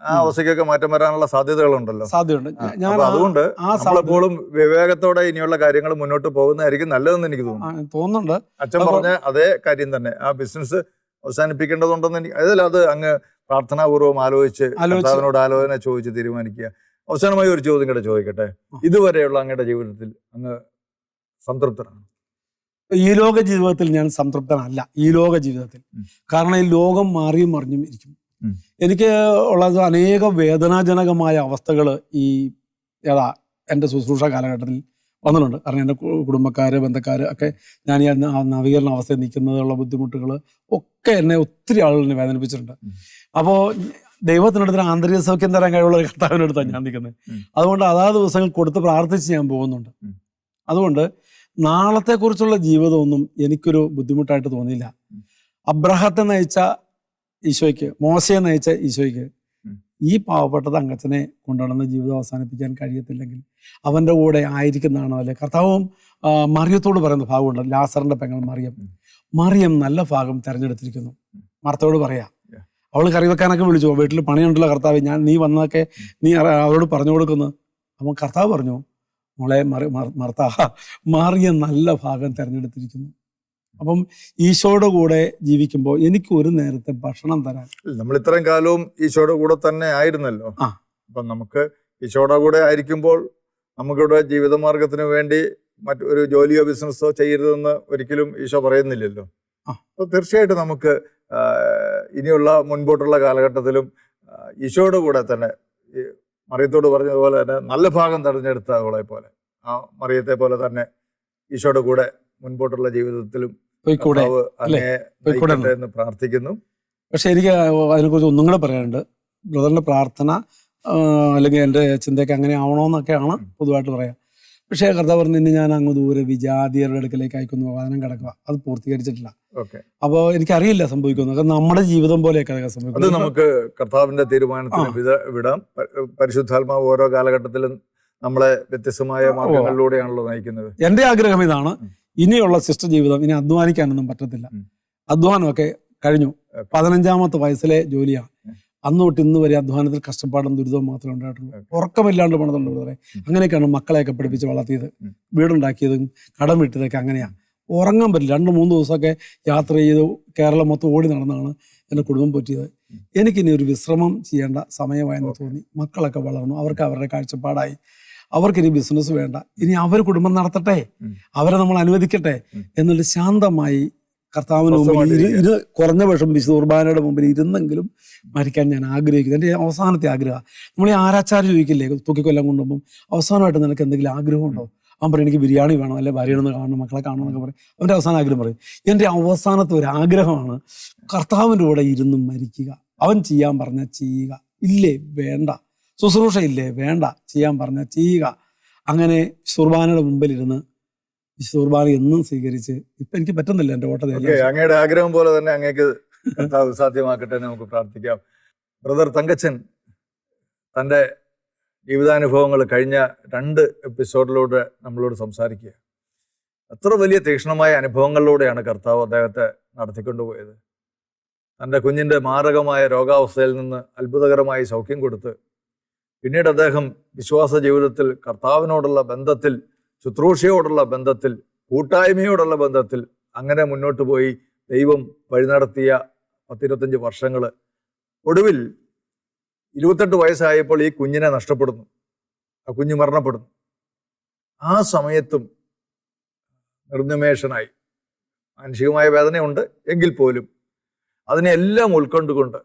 ആ അവസ്ഥയ്ക്കൊക്കെ മാറ്റം വരാനുള്ള സാധ്യതകളുണ്ടല്ലോ. സാധ്യതയുണ്ട്. ഞാൻ അപ്പൊ അതുകൊണ്ട് നമ്മളെപ്പോഴും വിവേകത്തോടെ ഇനിയുള്ള കാര്യങ്ങൾ മുന്നോട്ട് പോകുന്നതായിരിക്കും നല്ലതെന്ന് എനിക്ക് തോന്നുന്നുണ്ട്. അച്ഛൻ പറഞ്ഞ അതേ കാര്യം തന്നെ, ആ ബിസിനസ് അവസാനിപ്പിക്കേണ്ടതുണ്ടെന്ന് എനിക്ക് അത് അങ്ങ് പ്രാർത്ഥനാപൂർവ്വം ആലോചിച്ച് കർത്താവിനോട് ആലോചന ചോദിച്ച് തീരുമാനിക്കുക. അവസാനമായി ഒരു ചോദ്യം കൂടെ ചോദിക്കട്ടെ, ഇതുവരെയുള്ള അങ്ങയുടെ ജീവിതത്തിൽ അങ്ങ് സംതൃപ്തനാണ്? ഈ ലോക ജീവിതത്തിൽ ഞാൻ സംതൃപ്തനല്ല. ഈ ലോക ജീവിതത്തിൽ, കാരണം ഈ ലോകം മാറിയും മറിഞ്ഞും ഇരിക്കും. എനിക്ക് ഉള്ളത് അനേകം വേദനാജനകമായ അവസ്ഥകൾ ഈ എൻ്റെ ശുശ്രൂഷ കാലഘട്ടത്തിൽ വന്നിട്ടുണ്ട്. കാരണം എൻ്റെ കുടുംബക്കാര്, ബന്ധക്കാര് ഒക്കെ ഞാൻ ഈ നവീകരണ അവസ്ഥയിൽ നിൽക്കുന്നതിനുള്ള ബുദ്ധിമുട്ടുകൾ ഒക്കെ എന്നെ ഒത്തിരി ആളുകളെ വേദനിപ്പിച്ചിട്ടുണ്ട്. അപ്പോൾ ദൈവത്തിനടുത്ത് ആന്തരിക സൗഖ്യം തരാൻ കഴിവുള്ള ഒരു കർത്താവിനടുത്താണ് ഞാൻ നിൽക്കുന്നത്. അതുകൊണ്ട് അതാത് ദിവസങ്ങൾ കൊടുത്ത് പ്രാർത്ഥിച്ച് ഞാൻ പോകുന്നുണ്ട്. അതുകൊണ്ട് നാളത്തെക്കുറിച്ചുള്ള ജീവിതമൊന്നും എനിക്കൊരു ബുദ്ധിമുട്ടായിട്ട് തോന്നിയില്ല. അബ്രഹാത്തെ നയിച്ച ഈശോയ്ക്ക്, മോശയെ നയിച്ച ഈശോയ്ക്ക് ഈ പാവപ്പെട്ട തങ്കച്ചനെ കൊണ്ടുനടന്ന് ജീവിതം അവസാനിപ്പിക്കാൻ കഴിയത്തില്ലെങ്കിൽ അവൻ്റെ കൂടെ ആയിരിക്കുന്നതാണോ അല്ലെ? കർത്താവും മറിയത്തോട് പറയുന്ന ഭാഗമുണ്ട്, ലാസറിന്റെ പെങ്ങൾ മറിയം നല്ല ഭാഗം തിരഞ്ഞെടുത്തിരിക്കുന്നു. മാർത്തയോട് പറയാം, അവൾ കറി വെക്കാനൊക്കെ വിളിച്ചു, വീട്ടിൽ പണിയുണ്ടല്ലോ കർത്താവ്, നീ വന്നതൊക്കെ നീ അവരോട് പറഞ്ഞു കൊടുക്കുന്നു. അപ്പം കർത്താവ് പറഞ്ഞു, മോളെ മർത്ത, മറിയം നല്ല ഭാഗം തിരഞ്ഞെടുത്തിരിക്കുന്നു. അപ്പം ഈശോയുടെ കൂടെ ജീവിക്കുമ്പോൾ എനിക്ക് ഒരു നേരത്തെ ഭക്ഷണം തരാൻ, നമ്മൾ ഇത്രയും കാലവും ഈശോയുടെ കൂടെ തന്നെ ആയിരുന്നല്ലോ. അപ്പം നമുക്ക് ഈശോയുടെ കൂടെ ആയിരിക്കുമ്പോൾ നമുക്കിവിടെ ജീവിതമാർഗത്തിന് വേണ്ടി മറ്റൊരു ജോലിയോ ബിസിനസ്സോ ചെയ്യരുതെന്ന് ഒരിക്കലും ഈശോ പറയുന്നില്ലല്ലോ. അപ്പോൾ തീർച്ചയായിട്ടും നമുക്ക് ഇനിയുള്ള മുൻപോട്ടുള്ള കാലഘട്ടത്തിലും ഈശോയുടെ കൂടെ തന്നെ, മറിയത്തോട് പറഞ്ഞതുപോലെ തന്നെ നല്ല ഭാഗം തെരഞ്ഞെടുത്ത അവളെ പോലെ, ആ മറിയത്തെ പോലെ തന്നെ ഈശോയുടെ കൂടെ മുൻപോട്ടുള്ള ജീവിതത്തിലും എന്ന് പ്രാർത്ഥിക്കുന്നു. പക്ഷെ എനിക്ക് അതിനെക്കുറിച്ച് ഒന്നും കൂടെ പറയാനുണ്ട്. ബ്രദറിന്റെ പ്രാർത്ഥന അല്ലെങ്കിൽ എൻ്റെ ചിന്തയൊക്കെ അങ്ങനെ ആവണമെന്നൊക്കെയാണ് പൊതുവായിട്ട് പറയാം. പക്ഷേ കർത്താവ് പറഞ്ഞു, ഇന്ന് ഞാൻ അങ്ങ് ദൂരെ വിജാതിയരുടെ അടുക്കലേക്ക് അയക്കുന്നു, വാദനം കിടക്കുക, അത് പൂർത്തീകരിച്ചിട്ടില്ല. അപ്പോൾ എനിക്കറിയില്ല സംഭവിക്കുന്നത്. നമ്മുടെ ജീവിതം പോലെയൊക്കെ അതൊക്കെ സംഭവിക്കുന്നത്. അത് നമുക്ക് കർത്താവിന്റെ തീരുമാനത്തിന് വിടാം. പരിശുദ്ധാത്മാവ് ഓരോ കാലഘട്ടത്തിലും നമ്മളെ വ്യത്യസ്തമായ മാർഗങ്ങളിലൂടെയാണല്ലോ നയിക്കുന്നത്. എൻ്റെ ആഗ്രഹം ഇതാണ്, ഇനിയുള്ള സിസ്റ്റർ ജീവിതം ഇനി അധ്വാനിക്കാനൊന്നും പറ്റത്തില്ല. അധ്വാനമൊക്കെ കഴിഞ്ഞു. 15-ാമത്തെ വയസ്സിലെ ജോലിയാണ്. അന്ന് തൊട്ട് ഇന്ന് വരെ അധ്വാനത്തിൽ കഷ്ടപ്പാടും ദുരിതവും മാത്രമേ ഉണ്ടായിട്ടുള്ളൂ. ഉറക്കമില്ലാണ്ട് പണിതുണ്ട് ബ്രദറെ. അങ്ങനെയൊക്കെയാണ് മക്കളെയൊക്കെ പഠിപ്പിച്ച് വളർത്തിയത്, വീടുണ്ടാക്കിയതും കടം വിട്ടതൊക്കെ അങ്ങനെയാണ്. ഉറങ്ങാൻ പറ്റില്ല. 2-3 ദിവസമൊക്കെ യാത്ര ചെയ്ത് കേരളം മൊത്തം ഓടി നടന്നാണ് എൻ്റെ കുടുംബം പറ്റിയത്. എനിക്കിനി ഒരു വിശ്രമം ചെയ്യേണ്ട സമയമായെന്ന് തോന്നി. മക്കളൊക്കെ വളർന്നു, അവർക്ക് അവരുടെ കാഴ്ചപ്പാടായി. അവർക്കിനി ബിസിനസ് വേണ്ട, ഇനി അവർ കുടുംബം നടത്തട്ടെ, അവരെ നമ്മൾ അനുവദിക്കട്ടെ എന്നിട്ട് ശാന്തമായി കർത്താവിന് മുമ്പിൽ കുറഞ്ഞ പക്ഷം വിശുദ്ധ കുർബാനയുടെ മുമ്പിൽ ഇരുന്നെങ്കിലും മരിക്കാൻ ഞാൻ ആഗ്രഹിക്കുന്നു. എൻ്റെ അവസാനത്തെ ആഗ്രഹം. നമ്മൾ ഈ ആരാച്ചാരം ചോദിക്കില്ലേ തൂക്കിക്കൊല്ലം കൊണ്ടുപോകുമ്പോൾ, അവസാനമായിട്ട് നിനക്ക് എന്തെങ്കിലും ആഗ്രഹമുണ്ടോ? അവൻ പറയും, എനിക്ക് ബിരിയാണി വേണം, അല്ലെ ഭാര്യയൊന്ന് കാണണം, മക്കളെ കാണണം എന്നൊക്കെ പറയും. അവൻ്റെ അവസാന ആഗ്രഹം പറയും. എൻ്റെ അവസാനത്തെ ഒരു ആഗ്രഹമാണ് കർത്താവിൻ്റെ കൂടെ ഇരുന്ന് മരിക്കുക. അവൻ ചെയ്യാൻ പറഞ്ഞാൽ ചെയ്യുക, ഇല്ലേ വേണ്ട, ശുശ്രൂഷ ഇല്ലേ വേണ്ട, ചെയ്യാൻ പറഞ്ഞാൽ ചെയ്യുക. അങ്ങനെ കുർബാനയുടെ മുമ്പിലിരുന്ന് കുർബാന എന്നും സ്വീകരിച്ച് ഇപ്പൊ എനിക്ക് പറ്റുന്നില്ല എൻ്റെ ഓട്ടം. അങ്ങയുടെ ആഗ്രഹം പോലെ തന്നെ അങ്ങേക്ക് സാധ്യമാക്കട്ടെ നമുക്ക് പ്രാർത്ഥിക്കാം. ബ്രദർ തങ്കച്ചൻ തൻ്റെ ജീവിതാനുഭവങ്ങൾ കഴിഞ്ഞ 2 എപ്പിസോഡിലൂടെ നമ്മളോട് സംസാരിക്കുക. അത്ര വലിയ തീക്ഷ്ണമായ അനുഭവങ്ങളിലൂടെയാണ് കർത്താവ് അദ്ദേഹത്തെ നടത്തിക്കൊണ്ടുപോയത്. തൻ്റെ കുഞ്ഞിൻ്റെ മാരകമായ രോഗാവസ്ഥയിൽ നിന്ന് അത്ഭുതകരമായി സൗഖ്യം കൊടുത്ത് പിന്നീട് അദ്ദേഹം വിശ്വാസ ജീവിതത്തിൽ കർത്താവിനോടുള്ള ബന്ധത്തിൽ, ശുശ്രൂഷയോടുള്ള ബന്ധത്തിൽ, കൂട്ടായ്മയോടുള്ള ബന്ധത്തിൽ അങ്ങനെ മുന്നോട്ട് പോയി ദൈവം വഴി നടത്തിയ 10-25 വർഷങ്ങൾ. ഒടുവിൽ 28 വയസ്സായപ്പോൾ ഈ കുഞ്ഞിനെ നഷ്ടപ്പെടുന്നു, ആ കുഞ്ഞ് മരണപ്പെടുന്നു. ആ സമയത്തും നിർനിമേഷനായി, മാനസികമായ വേദനയുണ്ട് എങ്കിൽ പോലും അതിനെല്ലാം ഉൾക്കൊണ്ടുകൊണ്ട്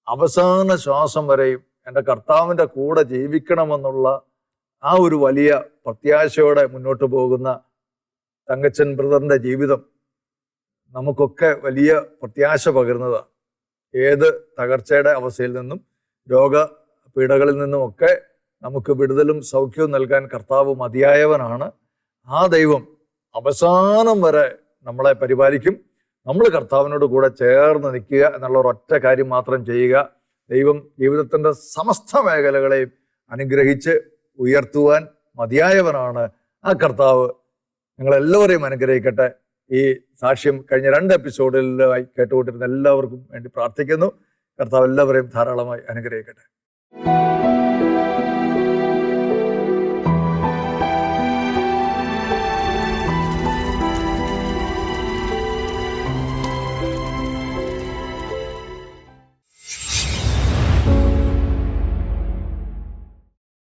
അവസാന ശ്വാസം വരെയും എൻ്റെ കർത്താവിൻ്റെ കൂടെ ജീവിക്കണമെന്നുള്ള ആ ഒരു വലിയ പ്രത്യാശയോടെ മുന്നോട്ട് പോകുന്ന തങ്കച്ചൻ ബ്രദറിൻ്റെ ജീവിതം നമുക്കൊക്കെ വലിയ പ്രത്യാശ പകരുന്നതാണ്. ഏത് തകർച്ചയുടെ അവസ്ഥയിൽ നിന്നും രോഗപീഠകളിൽ നിന്നുമൊക്കെ നമുക്ക് വിടുതലും സൗഖ്യവും നൽകാൻ കർത്താവ് മതിയായവനാണ്. ആ ദൈവം അവസാനം വരെ നമ്മളെ പരിപാലിക്കും. നമ്മൾ കർത്താവിനോട് കൂടെ ചേർന്ന് നിൽക്കുക എന്നുള്ള ഒരൊറ്റ കാര്യം മാത്രം ചെയ്യുക. ദൈവം ജീവിതത്തിൻ്റെ സമസ്ത മേഖലകളെയും അനുഗ്രഹിച്ച് ഉയർത്തുവാൻ മതിയായവനാണ് ആ കർത്താവ്. നിങ്ങളെല്ലാവരെയും അനുഗ്രഹിക്കട്ടെ. ഈ സാക്ഷ്യം കഴിഞ്ഞ 2 എപ്പിസോഡിലായി കേട്ടുകൊണ്ടിരുന്ന എല്ലാവർക്കും വേണ്ടി പ്രാർത്ഥിക്കുന്നു. കർത്താവ് എല്ലാവരെയും ധാരാളമായി അനുഗ്രഹിക്കട്ടെ.